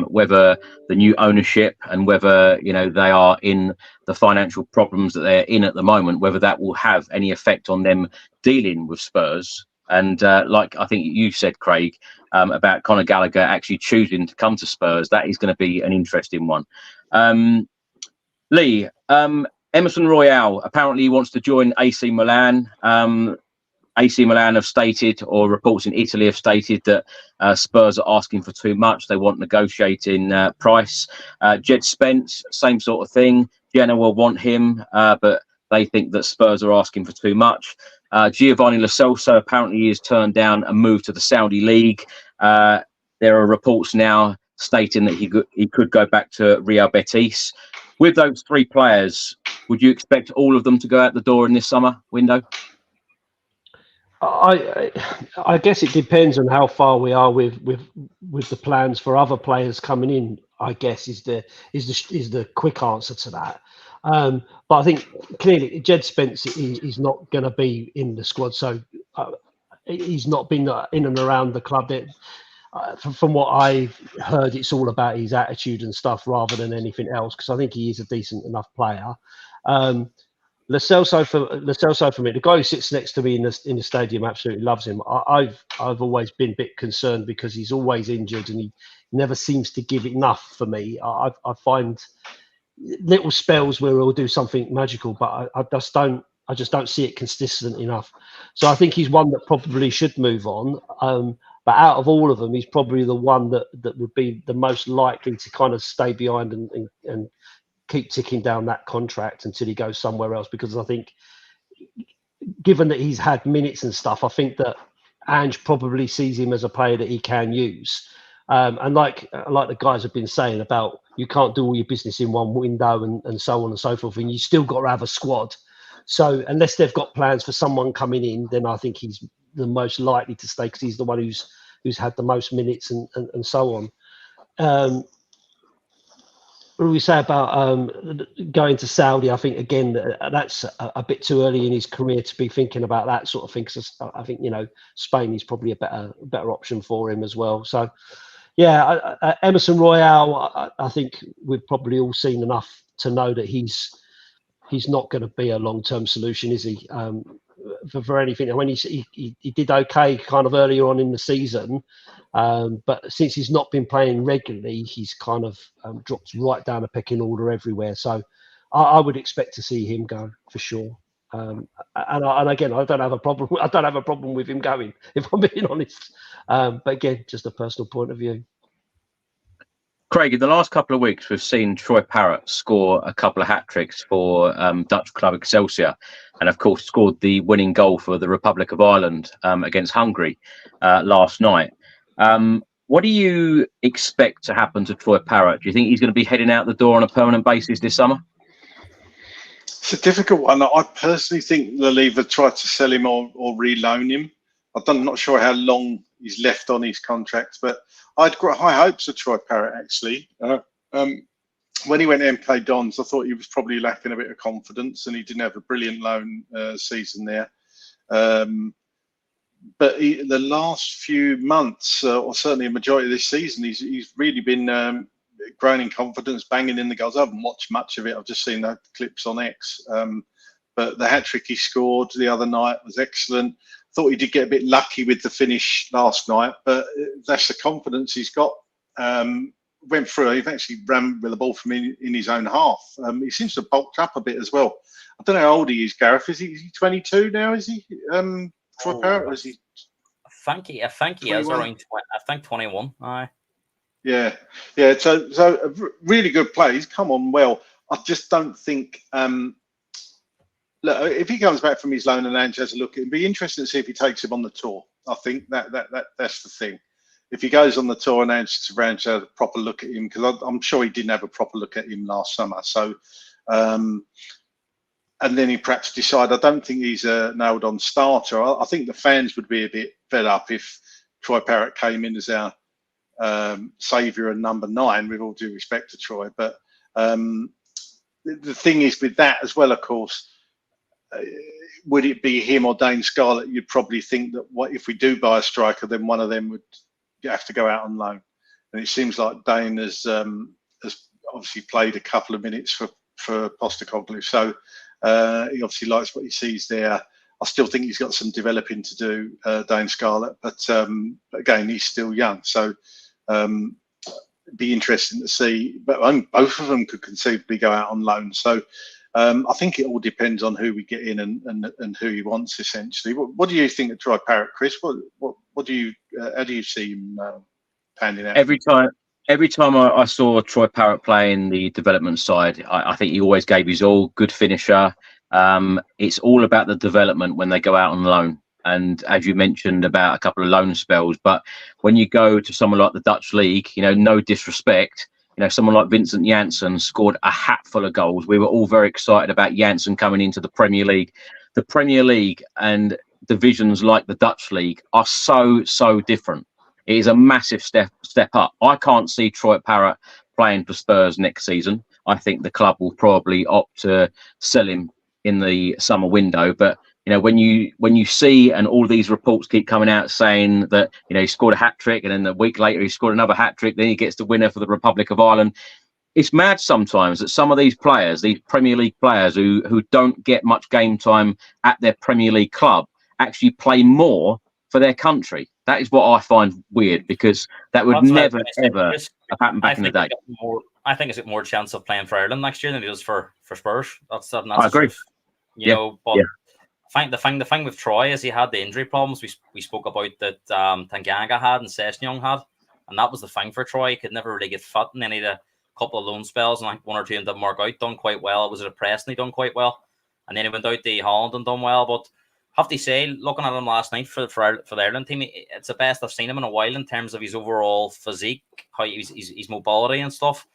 whether the new ownership and whether, you know, they are in the financial problems that they're in at the moment, whether that will have any effect on them dealing with Spurs. And like I think you said, Craig, about Conor Gallagher actually choosing to come to Spurs, that is going to be an interesting one. Lee, Emerson Royal apparently wants to join AC Milan. AC Milan have stated, or reports in Italy have stated, that Spurs are asking for too much. They want negotiating price. Jed Spence, same sort of thing. Genoa want him, but they think that Spurs are asking for too much. Giovanni Lo Celso apparently has turned down a move to the Saudi League. There are reports now stating that he could go back to Real Betis. With those three players, would you expect all of them to go out the door in this summer window? I guess it depends on how far we are with the plans for other players coming in. I guess is the quick answer to that. But I think clearly Jed Spence is not going to be in the squad, so he's not been in and around the club. From what I've heard, it's all about his attitude and stuff rather than anything else, because I think he is a decent enough player. Lo Celso for me, the guy who sits next to me in the stadium absolutely loves him. I've always been a bit concerned because he's always injured and he never seems to give enough for me. I find little spells where he'll do something magical, but I just don't see it consistent enough. So I think he's one that probably should move on. But out of all of them, he's probably the one that would be the most likely to kind of stay behind and keep ticking down that contract until he goes somewhere else. Because I think, given that he's had minutes and stuff, I think that Ange probably sees him as a player that he can use. And like the guys have been saying about, you can't do all your business in one window and so on and so forth, and you still got to have a squad. So unless they've got plans for someone coming in, then I think he's the most likely to stay because he's the one who's had the most minutes and so on. What do we say about going to Saudi? I think, again, that's a bit too early in his career to be thinking about that sort of thing. Because I think, Spain is probably a better option for him as well. So, yeah, Emerson Royal, I think we've probably all seen enough to know that he's not going to be a long-term solution, is he? For anything. I mean, he did okay kind of earlier on in the season, but since he's not been playing regularly, he's kind of dropped right down a pecking order everywhere. So I would expect to see him go for sure. And again, I don't have a problem. I don't have a problem with him going, if I'm being honest. But again, just a personal point of view. Craig, in the last couple of weeks, we've seen Troy Parrott score a couple of hat-tricks for Dutch club Excelsior, and of course scored the winning goal for the Republic of Ireland against Hungary last night. What do you expect to happen to Troy Parrott? Do you think he's going to be heading out the door on a permanent basis this summer? It's a difficult one. I personally think they'll either try to sell him or reloan him. I'm not sure how long he's left on his contract, but I'd got high hopes of Troy Parrott, actually. when he went to MK Dons, I thought he was probably lacking a bit of confidence, and he didn't have a brilliant loan season there. But the last few months, or certainly a majority of this season, he's really been growing in confidence, banging in the goals. I haven't watched much of it. I've just seen the clips on X. But the hat-trick he scored the other night was excellent. Thought he did get a bit lucky with the finish last night, but that's the confidence he's got. Went through, he actually ran with the ball from in his own half. He seems to have bulked up a bit as well. I don't know how old he is, Gareth. Is he 22 now, is he? Troy Parrott, or is he? I think he is around 21. Aye. Yeah. So a really good play. He's come on well. I just don't think. Look, if he comes back from his loan and Ange has a look, it'd be interesting to see if he takes him on the tour. I think that's the thing. If he goes on the tour and Ange has a proper look at him, because I'm sure he didn't have a proper look at him last summer. So, and then he perhaps decide. I don't think he's a nailed-on starter. I think the fans would be a bit fed up if Troy Parrott came in as our saviour and number 9, with all due respect to Troy. But the thing is with that as well, of course, would it be him or Dane Scarlett? You'd probably think that if we do buy a striker, then one of them would have to go out on loan. And it seems like Dane has obviously played a couple of minutes for Postecoglou. So he obviously likes what he sees there. I still think he's got some developing to do, Dane Scarlett, but again, he's still young. So it'd be interesting to see. But both of them could conceivably go out on loan. So I think it all depends on who we get in and who he wants, essentially. What do you think of Troy Parrott, Chris? What do you how do you see him panning out? Every time I saw Troy Parrott play in the development side, I think he always gave his all. Good finisher. It's all about the development when they go out on loan. And as you mentioned about a couple of loan spells, but when you go to someone like the Dutch league, no disrespect, someone like Vincent Janssen scored a hatful of goals. We were all very excited about Janssen coming into the Premier League. The Premier League and divisions like the Dutch league are so different. It is a massive step up. I can't see Troy Parrott playing for Spurs next season. I think the club will probably opt to sell him in the summer window. But when you see, and all these reports keep coming out saying that he scored a hat trick, and then a week later he scored another hat trick, then he gets the winner for the Republic of Ireland. It's mad sometimes that some of these players, these Premier League players who don't get much game time at their Premier League club, actually play more for their country. That is what I find weird, because that would never ever have happened back in the day. I think it's got more chance of playing for Ireland next year than he does for Spurs. That's I agree. I think the thing with Troy is he had the injury problems we spoke about that Tanganga had and Sessegnon had, and that was the thing for Troy. He could never really get fit, and then he had a couple of loan spells, and I think one or two didn't work out. Done quite well. It was at Preston, he done quite well, and then he went out to Holland and done well. But I have to say, looking at him last night for the Ireland team, it's the best I've seen him in a while in terms of his overall physique, how his mobility and stuff.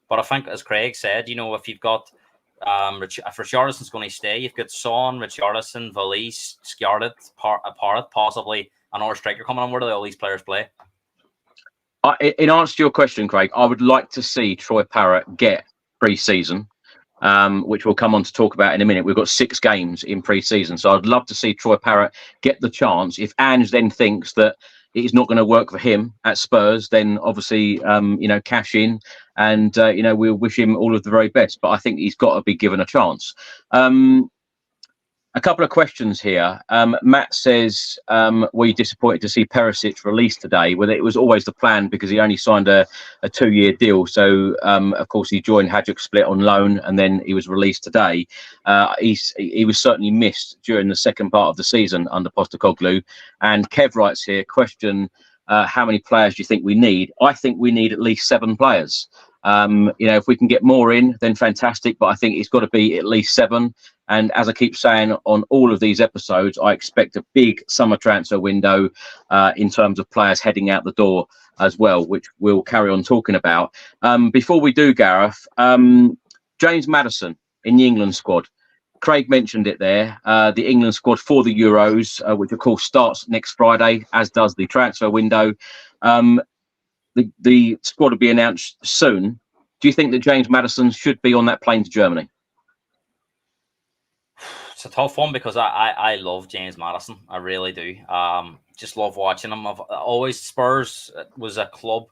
But I think, as Craig said, if you've got if Richarlison's going to stay, you've got Son, Richarlison, Valise, Scarlett, Parrott, possibly another striker coming on. Where do all these players play? In answer to your question, Craig, I would like to see Troy Parrott get pre-season, which we'll come on to talk about in a minute. We've got 6 games in pre-season, so I'd love to see Troy Parrott get the chance. If Ange then thinks that it's not going to work for him at Spurs, then obviously, cash in, and we'll wish him all of the very best. But I think he's got to be given a chance. A couple of questions here. Matt says, were you disappointed to see Perisic released today? Well, it was always the plan, because he only signed a 2-year deal. So, of course, he joined Hajduk Split on loan, and then he was released today. He was certainly missed during the second part of the season under Postecoglou. And Kev writes here, question, how many players do you think we need? I think we need at least 7 players. If we can get more in, then fantastic. But I think it's got to be at least 7. And as I keep saying on all of these episodes, I expect a big summer transfer window in terms of players heading out the door as well, which we'll carry on talking about. Before we do, Gareth, James Maddison in the England squad. Craig mentioned it there. The England squad for the Euros, which of course starts next Friday, as does the transfer window. The squad will be announced soon. Do you think that James Maddison should be on that plane to Germany? It's a tough one because I love James Maddison. I really do. Just love watching him. I've always, Spurs was a club,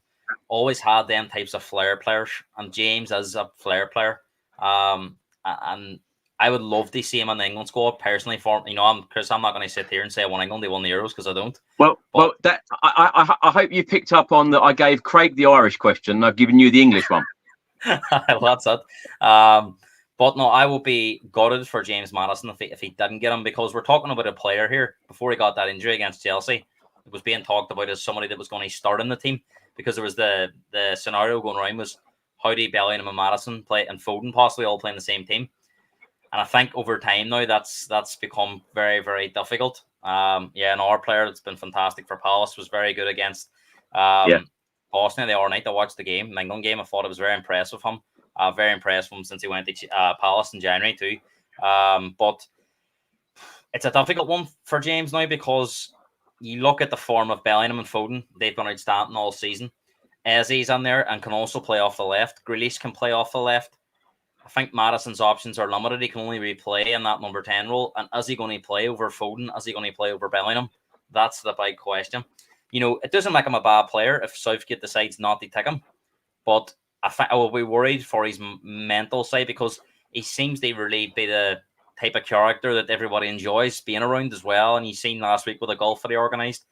always had them types of flair players, and James is a flair player. And I would love to see him on the England squad personally. Chris, I'm not going to sit here and say I want England, they won the Euros, because I don't. Well, that I hope you picked up on that. I gave Craig the Irish question, and I've given you the English one. Well, that's it. But no, I will be gutted for James Maddison if he didn't get him, because we're talking about a player here. Before he got that injury against Chelsea, it was being talked about as somebody that was going to start in the team, because there was the scenario going around was how do Bellingham and Maddison play, and Foden possibly all playing the same team. And I think over time now that's become very, very difficult. And our player that's been fantastic for Palace was very good against Bosnia the other night. I watched the game, the England game. I thought it was very impressive with him. Very impressed with him since he went to Palace in January too. But it's a difficult one for James now, because you look at the form of Bellingham and Foden. They've been outstanding all season. Eze's in there and can also play off the left. Grealish can play off the left. I think Maddison's options are limited. He can only replay in that number 10 role. And is he going to play over Foden? Is he going to play over Bellingham? That's the big question. It doesn't make him a bad player if Southgate decides not to take him. But I will be worried for his mental side, because he seems to really be the type of character that everybody enjoys being around as well. And you've seen last week with the golf that he organised,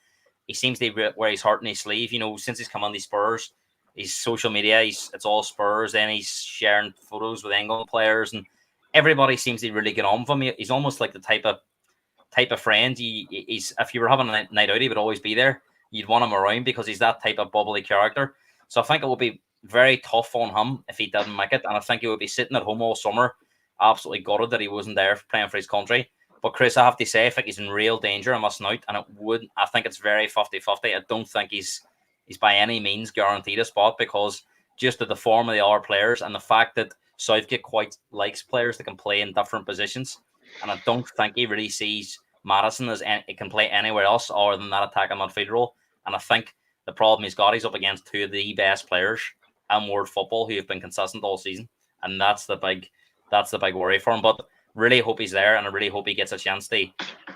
he seems to wear his heart in his sleeve. Since he's come on the Spurs, his social media, it's all Spurs. Then he's sharing photos with England players, and everybody seems to really get on with him. He's almost like the type of friend. He's if you were having a night out, he would always be there. You'd want him around because he's that type of bubbly character. So I think it will be very tough on him if he didn't make it, and I think he would be sitting at home all summer, absolutely gutted that he wasn't there playing for his country. But Chris, I have to say, I think he's in real danger of missing out, and I think it's very 50-50. I don't think he's by any means guaranteed a spot, because just of the form of the other players and the fact that Southgate quite likes players that can play in different positions, and I don't think he really sees Maddison as he can play anywhere else other than that attacking midfield role. And I think the problem he's up against two of the best players in world football who have been consistent all season, and that's the big worry for him. But really hope he's there, and I really hope he gets a chance to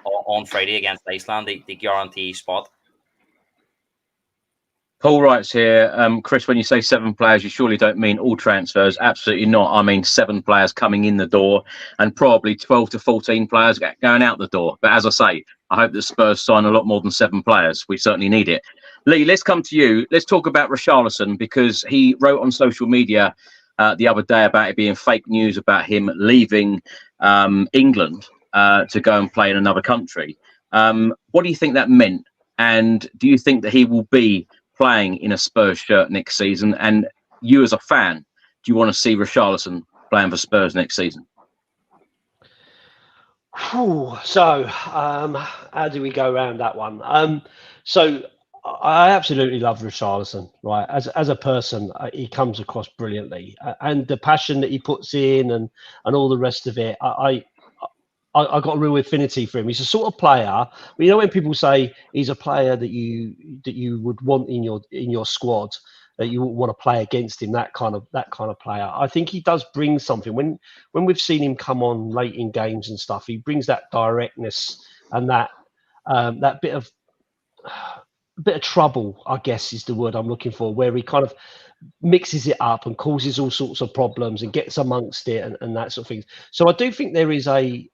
on Friday against Iceland to guarantee his spot. Paul writes here, Chris, when you say 7 players, you surely don't mean all transfers. Absolutely not. I mean 7 players coming in the door and probably 12 to 14 players going out the door. But as I say, I hope that Spurs sign a lot more than 7 players. We certainly need it. Lee, let's come to you. Let's talk about Richarlison, because he wrote on social media the other day about it being fake news about him leaving England to go and play in another country. What do you think that meant? And do you think that he will be playing in a Spurs shirt next season? And you as a fan, do you want to see Richarlison playing for Spurs next season? So how do we go around that one? So I absolutely love Richarlison, right? As a person, he comes across brilliantly, and the passion that he puts in and all the rest of it. I got a real affinity for him. He's a sort of player. When people say he's a player that you would want in your squad, that you want to play against him, that kind of player. I think he does bring something. When we've seen him come on late in games and stuff, he brings that directness and that bit of trouble, I guess is the word I'm looking for, where he kind of mixes it up and causes all sorts of problems and gets amongst it and that sort of thing. So I do think there is an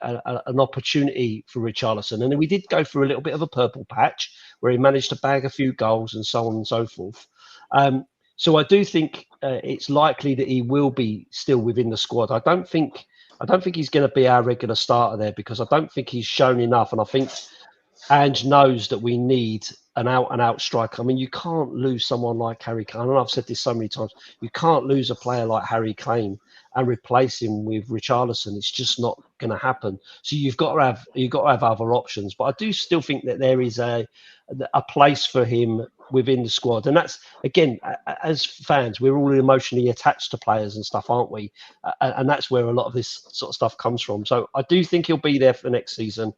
opportunity for Richarlison, and we did go through a little bit of a purple patch where he managed to bag a few goals and so on and so forth. So I do think it's likely that he will be still within the squad. I don't think he's going to be our regular starter there, because I don't think he's shown enough, and I think Ange knows that we need an out-and-out striker. I mean, you can't lose someone like Harry Kane. I know I've said this so many times. You can't lose a player like Harry Kane and replace him with Richarlison. It's just not going to happen. So you've got to have other options. But I do still think that there is a place for him within the squad, and that's, again, as fans, we're all emotionally attached to players and stuff, aren't we? And that's where a lot of this sort of stuff comes from. So I do think he'll be there for next season.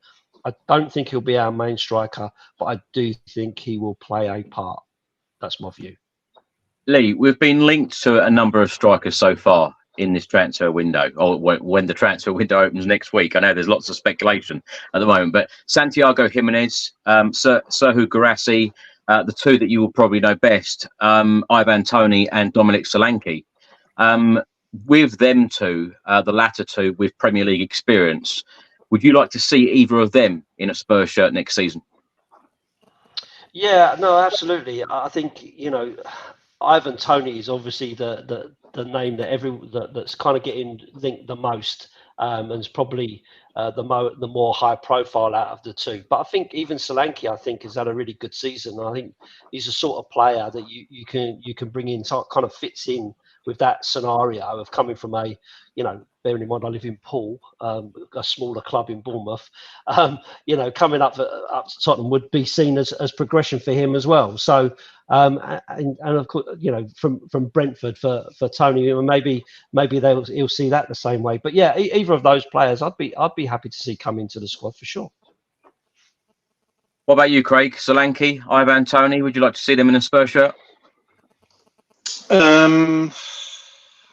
I don't think he'll be our main striker, but I do think he will play a part. That's my view. Lee, we've been linked to a number of strikers so far in this transfer window, or when the transfer window opens next week. I know there's lots of speculation at the moment, but Santiago Jimenez, Serhu Guirassy, the two that you will probably know best, Ivan Toney and Dominic Solanke. With them two, the latter two with Premier League experience, would you like to see either of them in a Spurs shirt next season? Yeah, no, absolutely. I think, Ivan Toney is obviously the name that that's kind of getting linked the most, and is probably the more high profile out of the two. But I think even Solanke, I think, has had a really good season. I think he's a sort of player that you can bring in, so it kind of fits in with that scenario of coming from a, bearing in mind I live in Poole, a smaller club in Bournemouth, coming up to Tottenham would be seen as progression for him as well. So, and of course, from Brentford for Tony, maybe he'll see that the same way. But yeah, either of those players, I'd be happy to see come into the squad for sure. What about you, Craig? Solanke, Ivan Toney, would you like to see them in a Spurs shirt?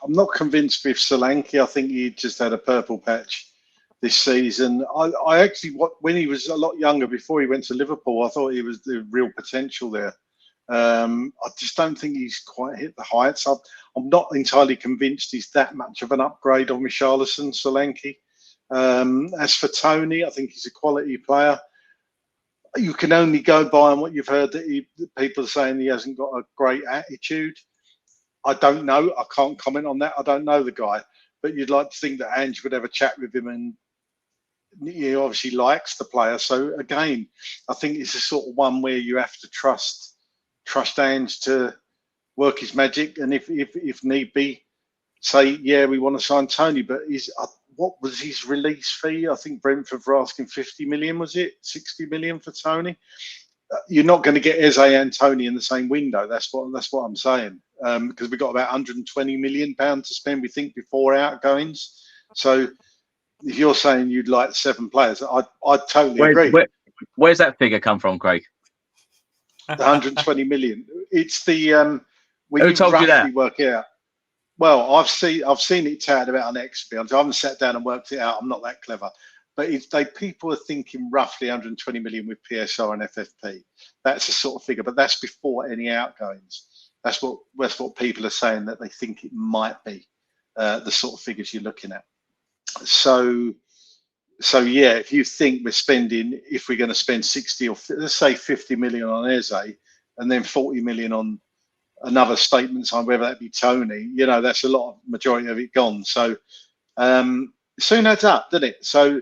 I'm not convinced with Solanke. I think he just had a purple patch this season. I actually, when he was a lot younger, before he went to Liverpool, I thought he was the real potential there. I just don't think he's quite hit the heights. I'm not entirely convinced he's that much of an upgrade on Richarlison, Solanke. As for Toney, I think he's a quality player. You can only go by on what you've heard that people are saying he hasn't got a great attitude. I don't know. I can't comment on that. I don't know the guy, but you'd like to think that Ange would have a chat with him, and he obviously likes the player. So again, I think it's a sort of one where you have to trust Ange to work his magic, and if need be, say, yeah, we want to sign Toney. But what was his release fee? I think Brentford were asking 50 million. Was it 60 million for Toney? You're not going to get Eze and Toney in the same window. That's what I'm saying. Because we've got about £120 million to spend, we think, before outgoings. So if you're saying you'd like 7 players, I'd totally agree. Where's that figure come from, Craig? The 120 million. It's the who told you that? Work out. Well, I've seen it touted about on XP. I haven't sat down and worked it out. I'm not that clever. But people are thinking roughly 120 million with PSR and FFP. That's the sort of figure, but that's before any outgoings. That's what people are saying, that they think it might be the sort of figures you're looking at. So yeah, if you think if we're going to spend 60 or let's say 50 million on Eze and then 40 million on another statement sign, whether that be Toney, that's a lot of majority of it gone. So soon adds up, doesn't it? So,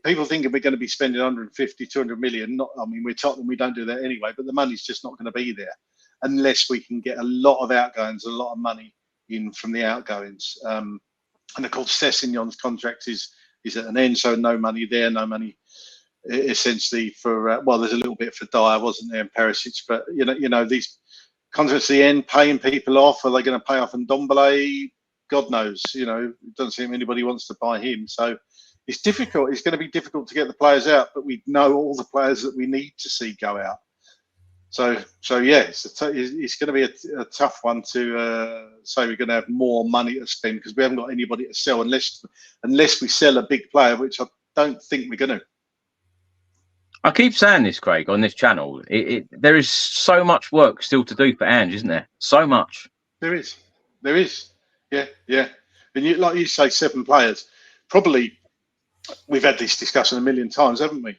people thinking we're going to be spending 150, 200 million. We're Tottenham, we don't do that anyway, but the money's just not going to be there unless we can get a lot of outgoings, a lot of money in from the outgoings. And of course, Sessegnon's contract is at an end, so no money there, no money essentially for, there's a little bit for Dyer, wasn't there, and Perisic, but, these contracts at the end, paying people off, are they going to pay off Ndombele? God knows, it doesn't seem anybody wants to buy him. So it's difficult. It's going to be difficult to get the players out, but we know all the players that we need to see go out. So yeah, it's going to be a tough one to say we're going to have more money to spend, because we haven't got anybody to sell unless we sell a big player, which I don't think we're going to. I keep saying this, Craig, on this channel. There is so much work still to do for Ange, isn't there? So much. There is. Yeah. And like you say, 7 players. Probably, we've had this discussion a million times, haven't we?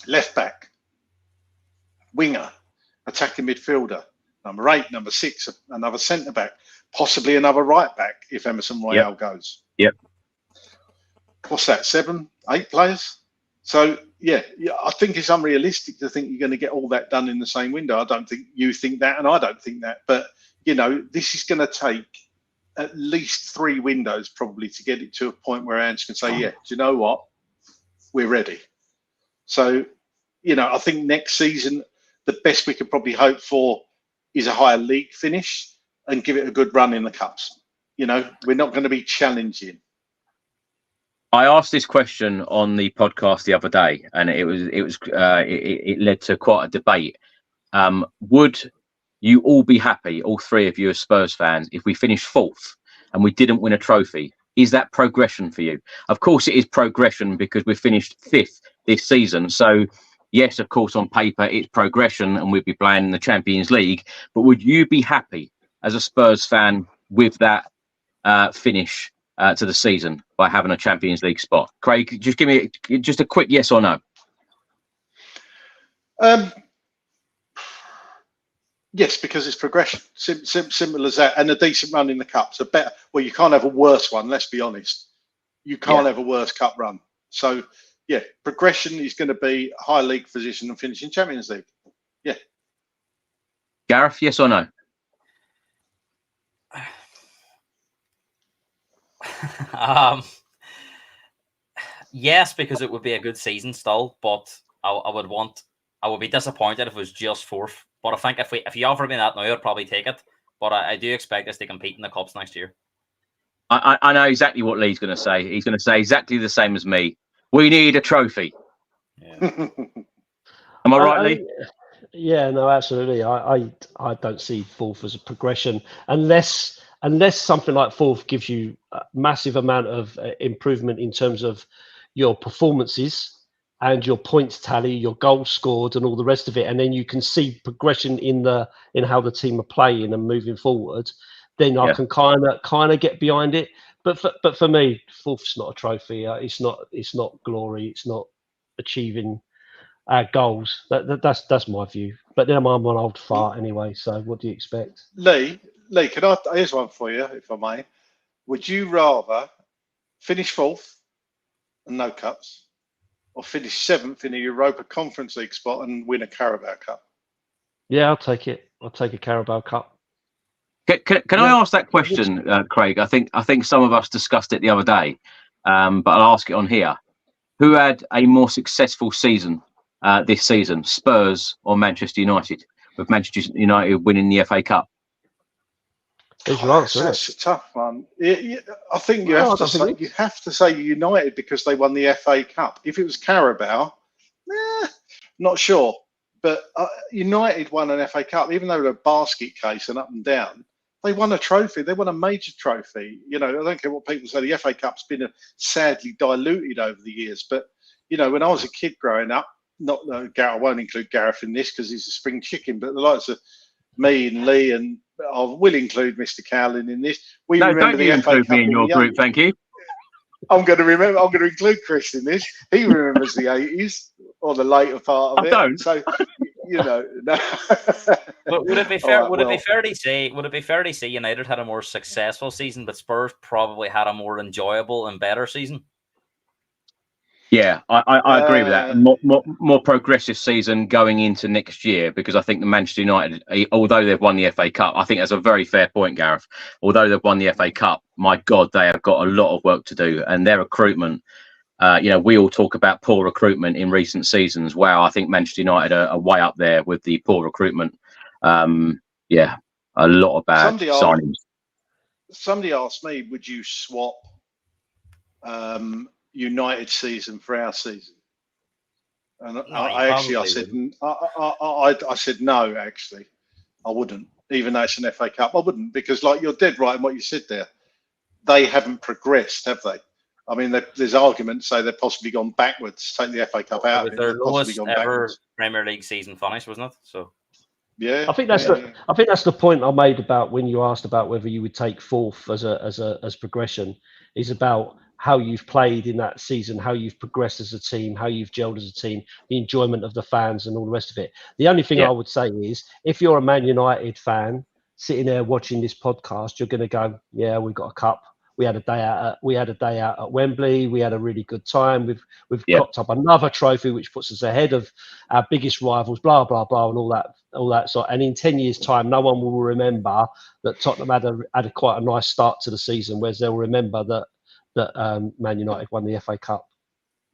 Left back, winger, attacking midfielder, number 8, number 6, another centre back, possibly another right back if Emerson Royale goes. Yep. What's that? 7, 8 players? So yeah, I think it's unrealistic to think you're going to get all that done in the same window. I don't think you think that, and I don't think that. But this is going to take at least 3 windows probably to get it to a point where Ange can say, yeah, do you know what? We're ready. So, I think next season, the best we could probably hope for is a higher league finish and give it a good run in the cups. We're not going to be challenging. I asked this question on the podcast the other day, and it led to quite a debate. Would you all be happy, all three of you as Spurs fans, if we finish 4th and we didn't win a trophy? Is that progression for you? Of course it is progression because we finished 5th this season. So yes, of course, on paper it's progression and we'd be playing in the Champions League. But would you be happy as a Spurs fan with that finish to the season by having a Champions League spot? Craig, just give me just a quick yes or no. Yes, because it's progression. Simple as that. And a decent run in the cups. Well, you can't have a worse one, let's be honest. You can't have a worse cup run. So, yeah, progression is going to be a high league position and finishing Champions League. Yeah. Gareth, yes or no? Yes, because it would be a good season still, but I would be disappointed if it was just 4th. But I think if you offered me that now, I'd probably take it. But I do expect us to compete in the Cups next year. I know exactly what Lee's going to say. He's going to say exactly the same as me. We need a trophy. Yeah. Am I right, Lee? Yeah, no, absolutely. I don't see 4th as a progression unless something like 4th gives you a massive amount of improvement in terms of your performances and your points tally, your goals scored, and all the rest of it, and then you can see progression in how the team are playing and moving forward. Then I can kind of get behind it. But for me, 4th's not a trophy. It's not glory. It's not achieving goals. That's my view. But then I'm an old fart anyway. So what do you expect? Lee, here's one for you, if I may. Would you rather finish 4th and no cups, or finish 7th in a Europa Conference League spot and win a Carabao Cup? Yeah, I'll take it. I'll take a Carabao Cup. Can I ask that question, Craig? I think some of us discussed it the other day, but I'll ask it on here. Who had a more successful season this season, Spurs or Manchester United? With Manchester United winning the FA Cup. There's your answer. That's a tough one. I think you have to say United because they won the FA Cup. If it was Carabao, not sure. But United won an FA Cup, even though they're a basket case and up and down. They won a trophy. They won a major trophy. You know, I don't care what people say. The FA Cup's been sadly diluted over the years. But, you know, when I was a kid growing up, I won't include Gareth in this because he's a spring chicken, but the likes of me and Lee, and I will include Mr. Cowlin in this. We remember the FA Cup me in your group, thank you. I'm going to include Chris in this. He remembers the 80s or the later part of it. I don't. So, you know. No. But would it be fair? Would it be fair to say United had a more successful season, but Spurs probably had a more enjoyable and better season? Yeah, I agree with that. More progressive season going into next year, because I think the Manchester United, although they've won the FA Cup, I think that's a very fair point, Gareth. Although they've won the FA Cup, my God, they have got a lot of work to do, and their recruitment. We all talk about poor recruitment in recent seasons. Wow, I think Manchester United are way up there with the poor recruitment. A lot of bad signings. Somebody asked me, would you swap United season for our season? And I said no, actually. I wouldn't, even though it's an FA Cup. I wouldn't, because like you're dead right in what you said there. They haven't progressed, have they? I mean, there's arguments say they've possibly gone backwards. Take the FA Cup out. It was their lowest ever Premier League season finish, wasn't it? So, yeah, I think that's the point I made about when you asked about whether you would take 4th as progression. Is about how you've played in that season, how you've progressed as a team, how you've gelled as a team, the enjoyment of the fans, and all the rest of it. The only thing I would say is, if you're a Man United fan sitting there watching this podcast, you're going to go, "Yeah, we've got a cup. We had a day out at Wembley. We had a really good time. We've cocked up another trophy, which puts us ahead of our biggest rivals. Blah blah blah, and all that sort. And in 10 years' time, no one will remember that Tottenham had quite a nice start to the season, whereas they'll remember that Man United won the FA Cup.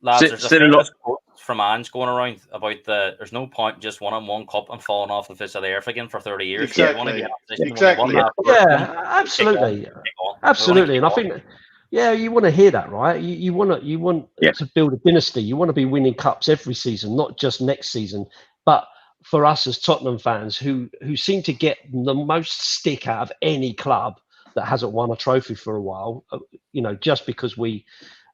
Lads, there's a famous quote from Ange going around about there's no point just winning one cup and falling off the face of the earth again for 30 years. Exactly. Absolutely. Absolutely. And I think, you want to hear that, right? You want to build a dynasty. You want to be winning cups every season, not just next season. But for us as Tottenham fans who seem to get the most stick out of any club that hasn't won a trophy for a while, just because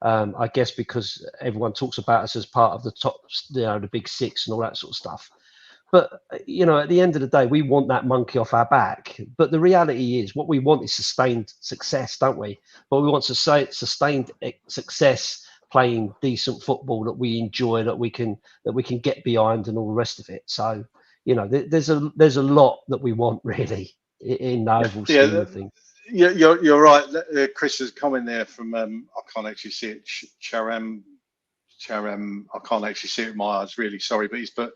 I guess because everyone talks about us as part of the top, the big six and all that sort of stuff. But, at the end of the day, we want that monkey off our back. But the reality is what we want is sustained success, don't we? But we want to say sustained success, playing decent football that we enjoy, that we can get behind and all the rest of it. So, there's a lot that we want really in the overall scheme of things. Yeah, you're right. Chris's comment there from I can't actually see it. Charam. I can't actually see it with my eyes. Really sorry, but he's put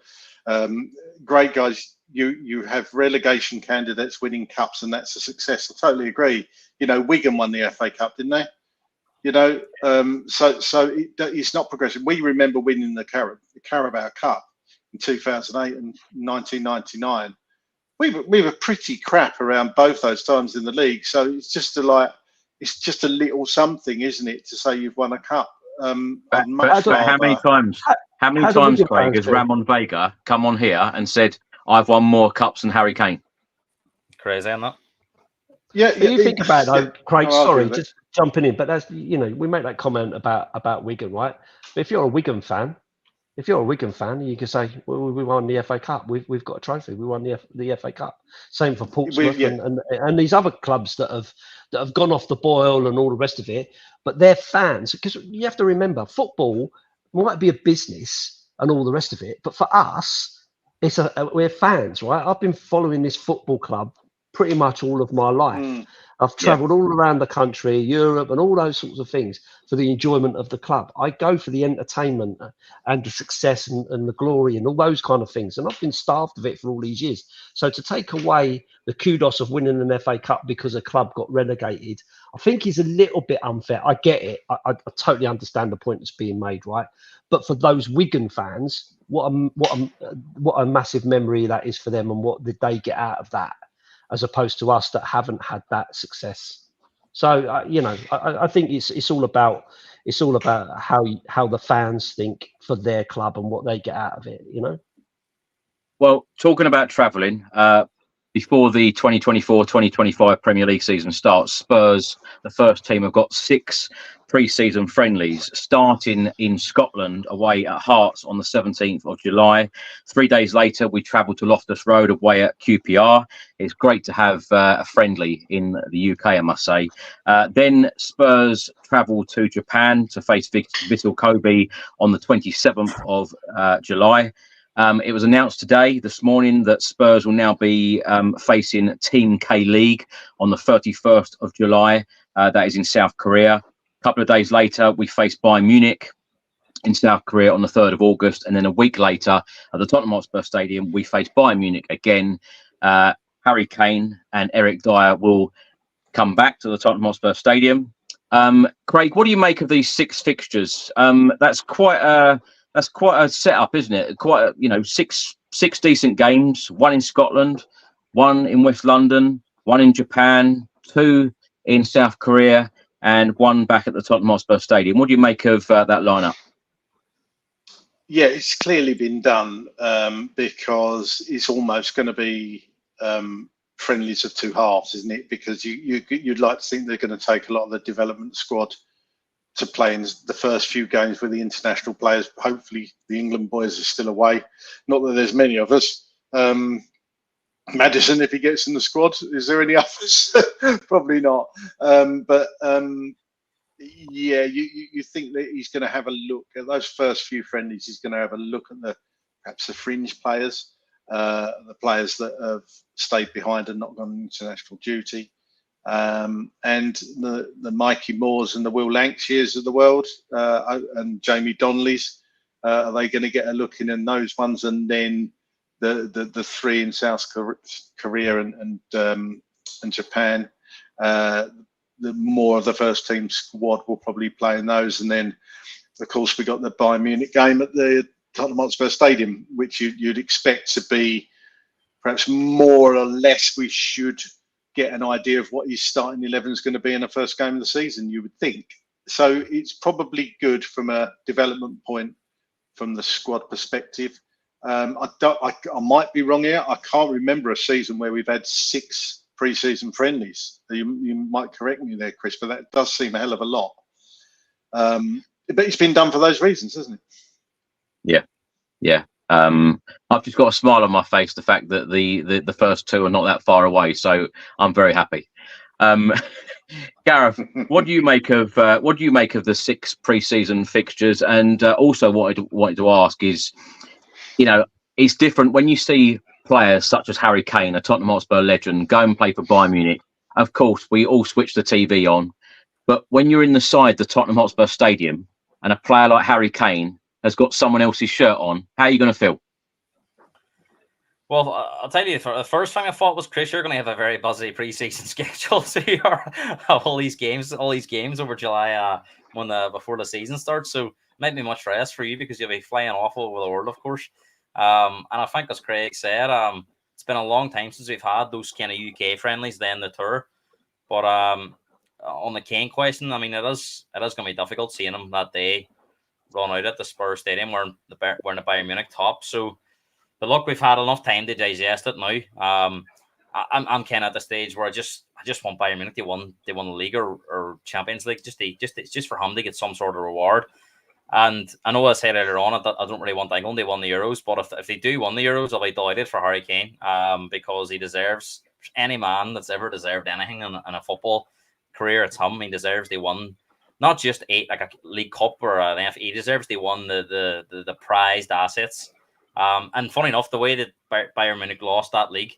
great guys. You have relegation candidates winning cups, and that's a success. I totally agree. Wigan won the FA Cup, didn't they? So it's not progression. We remember winning the Carabao Cup in 2008 and 1999. We were pretty crap around both those times in the league. So it's just a little something, isn't it, to say you've won a cup? But how many times, Craig, has Ramon Vega come on here and said, "I've won more cups than Harry Kane"? Crazy, isn't that? Yeah. You think about it, though, Craig. Sorry, just jumping in, but that's we make that comment about Wigan, right? But if you're a Wigan fan, you can say, well, we won the FA Cup. We've got a trophy. We won the FA Cup. Same for Portsmouth and these other clubs that have gone off the boil and all the rest of it. But they're fans, because you have to remember, football might be a business and all the rest of it, but for us, we're fans, right? I've been following this football club pretty much all of my life. I've travelled all around the country, Europe, and all those sorts of things for the enjoyment of the club. I go for the entertainment and the success and the glory and all those kind of things. And I've been starved of it for all these years. So to take away the kudos of winning an FA Cup because a club got relegated, I think is a little bit unfair. I get it. I totally understand the point that's being made, right? But for those Wigan fans, what a massive memory that is for them, and what did they get out of that, as opposed to us that haven't had that success. So I think it's all about how the fans think for their club and what they get out of it. Well, talking about travelling, before the 2024-2025 Premier League season starts, Spurs, the first team, have got 6 pre-season friendlies, starting in Scotland away at Hearts on the 17th of July. 3 days later, we travel to Loftus Road away at QPR. It's great to have a friendly in the UK, I must say. Then Spurs travel to Japan to face Vissel Kobe on the 27th of July. It was announced this morning, that Spurs will now be facing Team K League on the 31st of July. That is in South Korea. A couple of days later, we face Bayern Munich in South Korea on the 3rd of August. And then a week later at the Tottenham Hotspur Stadium, we face Bayern Munich again. Harry Kane and Eric Dyer will come back to the Tottenham Hotspur Stadium. Craig, what do you make of these 6 fixtures? That's quite a setup, isn't it? Quite, six decent games. 1 in Scotland, 1 in West London, 1 in Japan, 2 in South Korea, and 1 back at the Tottenham Hotspur Stadium. What do you make of that lineup? Yeah, it's clearly been done because it's almost going to be friendlies of 2 halves, isn't it? Because you'd like to think they're going to take a lot of the development squad to play in the first few games with the international players. Hopefully the England boys are still away. Not that there's many of us. Maddison, if he gets in the squad, is there any others? Probably not. Yeah, you think that he's going to have a look at those first few friendlies. He's going to have a look at perhaps the fringe players, the players that have stayed behind and not gone on international duty. And the Mikey Moores and the Will Lankshire's of the world, and Jamie Donnelly's, are they going to get a look in those ones? And then the 3 in South Korea and Japan, the more of the first team squad will probably play in those. And then, of course, we got the Bayern Munich game at the Tottenham Hotspur Stadium, which you'd expect to be perhaps more or less. We should get an idea of what his starting 11 is going to be in the first game of the season, you would think. So it's probably good from a development point from the squad perspective. I might be wrong here. I can't remember a season where we've had 6 pre-season friendlies. You might correct me there, Chris, but that does seem a hell of a lot. But it's been done for those reasons, hasn't it? Yeah. I've just got a smile on my face, the fact that the first 2 are not that far away, so I'm very happy. Gareth, what do you make of the 6 pre-season fixtures? And also wanted to ask is, it's different when you see players such as Harry Kane, a Tottenham Hotspur legend, go and play for Bayern Munich. Of course, we all switch the TV on, but when you're the Tottenham Hotspur Stadium, and a player like Harry Kane has got someone else's shirt on, how are you going to feel? Well, I'll tell you, the first thing I thought was, Chris, you're going to have a very busy pre-season schedule. So you are all these games over July before the season starts. So it might be much rest for you because you'll be flying off all over the world, of course. And I think, as Craig said, it's been a long time since we've had those kind of UK friendlies, then the tour. But on the Kane question, I mean, it is going to be difficult seeing him that day run out at the Spurs Stadium wearing the Bayern Munich top. So, but look, we've had enough time to digest it now. I'm kind of at the stage where I just want Bayern Munich. They won the league or Champions League. It's just for him to get some sort of reward. And I know I said earlier on that I don't really want England. They won the Euros, but if they do win the Euros, I'll be delighted for Harry Kane. Because he deserves, any man that's ever deserved anything in a football career, it's him. He deserves they won not just a League Cup or an FA. He deserves they won the prized assets. And funny enough, the way that Bayern Munich lost that league,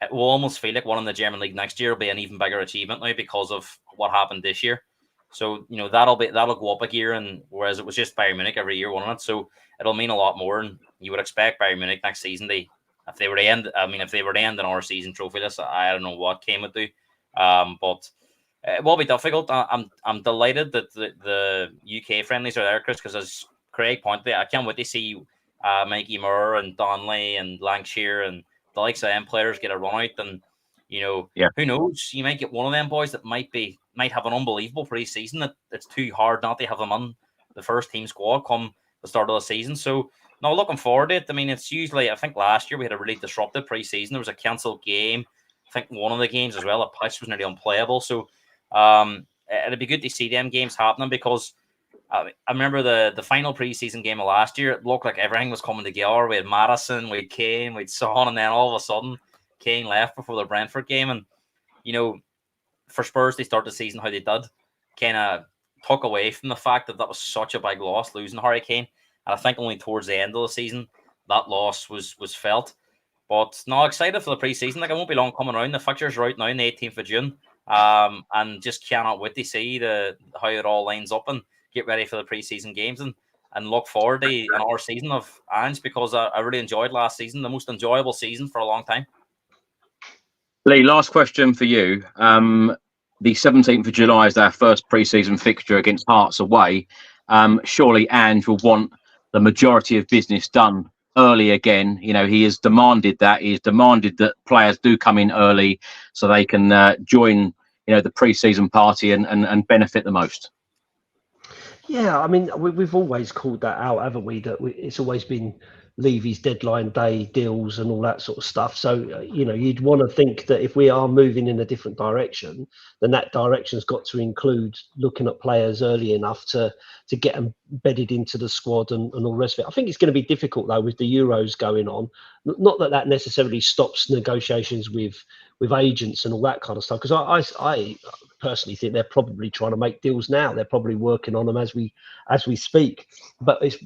it will almost feel like winning the German league next year will be an even bigger achievement now because of what happened this year. So that'll go up a gear, and whereas it was just Bayern Munich every year winning it, so it'll mean a lot more. And you would expect Bayern Munich next season if they were to end in our season trophy list, I don't know what Kane would do, but it will be difficult. I'm delighted that the UK friendlies are there, Chris, because as Craig pointed out, I can't wait to see Mikey Moore and Donnelly and Lancashire and the likes of them players get a run out, and who knows, you might get one of them boys that might have an unbelievable pre-season that it's too hard not to have them on the first team squad come the start of the season. So no, looking forward to it. I mean, it's usually, I think last year we had a really disrupted pre-season. There was a cancelled game. I think one of the games as well, the pitch was nearly unplayable. So it'd be good to see them games happening because I remember the final pre-season game of last year, it looked like everything was coming together. We had Madison, we had Kane, we had Son, and then all of a sudden Kane left before the Brentford game. And, for Spurs, they start the season how they did, kind of took away from the fact that was such a big loss, losing Harry Kane. And I think only towards the end of the season, that loss was felt. But no, excited for the pre-season. Like, it won't be long coming around. The fixtures are out now on the 18th of June. And just cannot wait to see how it all lines up and get ready for the pre-season games and look forward to another season of Ange, because I really enjoyed last season, the most enjoyable season for a long time. Lee, last question for you. The 17th of July is our first pre-season fixture against Hearts away. Surely Ange will want the majority of business done early again. He has demanded that. He has demanded that players do come in early so they can join, the pre-season party and benefit the most. Yeah, I mean, we've always called that out, haven't we? That it's always been Levy's deadline day deals and all that sort of stuff. So, you'd want to think that if we are moving in a different direction, then that direction's got to include looking at players early enough to get them bedded into the squad and all the rest of it. I think it's going to be difficult, though, with the Euros going on. Not that necessarily stops negotiations with agents and all that kind of stuff, because I personally think they're probably trying to make deals now. They're probably working on them as we speak. But it's,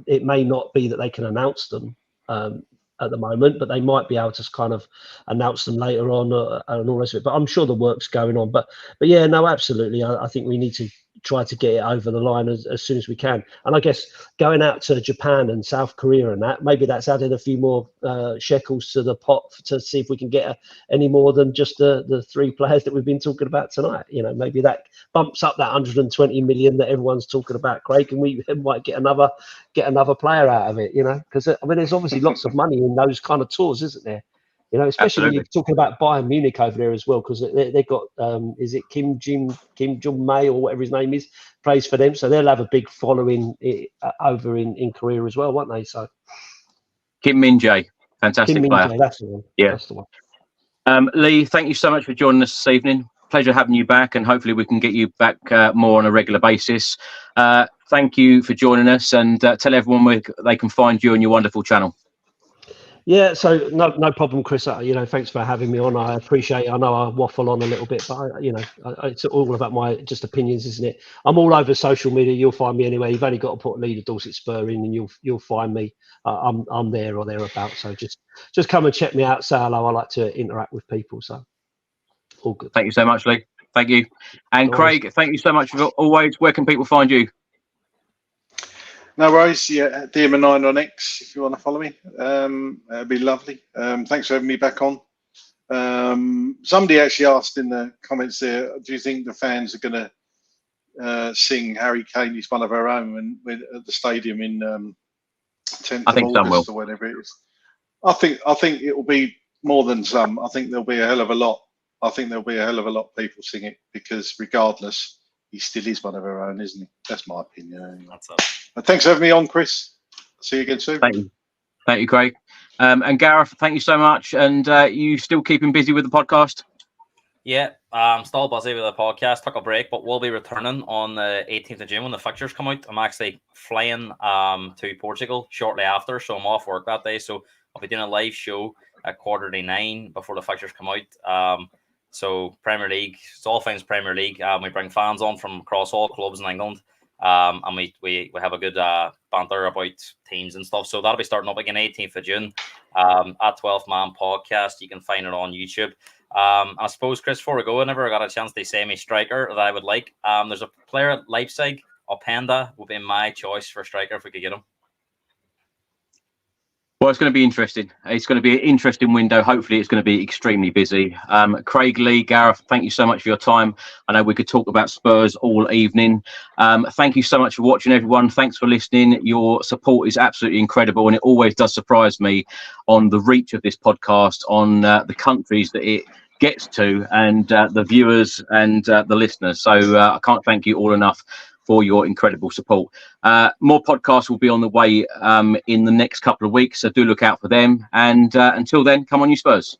it may not be that they can announce them at the moment, but they might be able to kind of announce them later on and all the rest of it. But I'm sure the work's going on. But yeah, no, absolutely. I think we need to try to get it over the line as soon as we can. And I guess going out to Japan and South Korea and that, maybe that's added a few more shekels to the pot to see if we can get any more than just the 3 players that we've been talking about tonight. Maybe that bumps up that 120 million that everyone's talking about, Craig, and we might get another player out of it, because there's obviously lots of money in those kind of tours, isn't there? Especially Absolutely. when you're talking about Bayern Munich over there as well, because they've got, is it Kim Jong-May or whatever his name is, plays for them. So they'll have a big following over in Korea as well, won't they? So, Kim Min-jae, fantastic player. That's the one. Yeah. That's the one. Lee, thank you so much for joining us this evening. Pleasure having you back, and hopefully we can get you back more on a regular basis. Thank you for joining us, and tell everyone where they can find you and your wonderful channel. Yeah, so no problem, Chris. Thanks for having me on. I appreciate it. I know I waffle on a little bit, but it's all about my just opinions, isn't it? I'm all over social media. You'll find me anywhere. You've only got to put Leader Dorset Spur in, and you'll find me. I'm there or thereabouts. So just come and check me out. Say hello. I like to interact with people. So all good. Thank you so much, Lee. Thank you. And Craig, thank you so much for always. Where can people find you? No worries. Yeah, Dearman9 on X if you want to follow me. It'd be lovely. Thanks for having me back on. Somebody actually asked in the comments there, do you think the fans are going to sing Harry Kane is one of our own at the stadium in 10th of August or whatever it is? I think it will be more than some. I think there'll be a hell of a lot. I think there'll be a hell of a lot of people sing it, because regardless, he still is one of our own, isn't he? That's my opinion. Anyway. That's up. But thanks for having me on, Chris. See you again soon. Thank you, Craig. And Gareth, thank you so much. And you still keeping busy with the podcast? Yeah, I'm still busy with the podcast. Took a break, but we'll be returning on the 18th of June when the fixtures come out. I'm actually flying to Portugal shortly after, so I'm off work that day. So I'll be doing a live show at 8:45 before the fixtures come out. So Premier League, it's all things Premier League. We bring fans on from across all clubs in England, and we have a good banter about teams and stuff. So that'll be starting up again 18th of June at 12th Man Podcast. You can find it on YouTube. I suppose, Chris, before we go, I never got a chance to say my striker that I would like. There's a player at Leipzig, Openda, would be my choice for striker if we could get him. Well, it's going to be interesting. It's going to be an interesting window. Hopefully, it's going to be extremely busy. Craig, Lee, Gareth, thank you so much for your time. I know we could talk about Spurs all evening. Thank you so much for watching, everyone. Thanks for listening. Your support is absolutely incredible, and it always does surprise me on the reach of this podcast, on the countries that it gets to, and the viewers and the listeners. So I can't thank you all enough for your incredible support. More podcasts will be on the way in the next couple of weeks, so do look out for them. And until then, come on, you Spurs.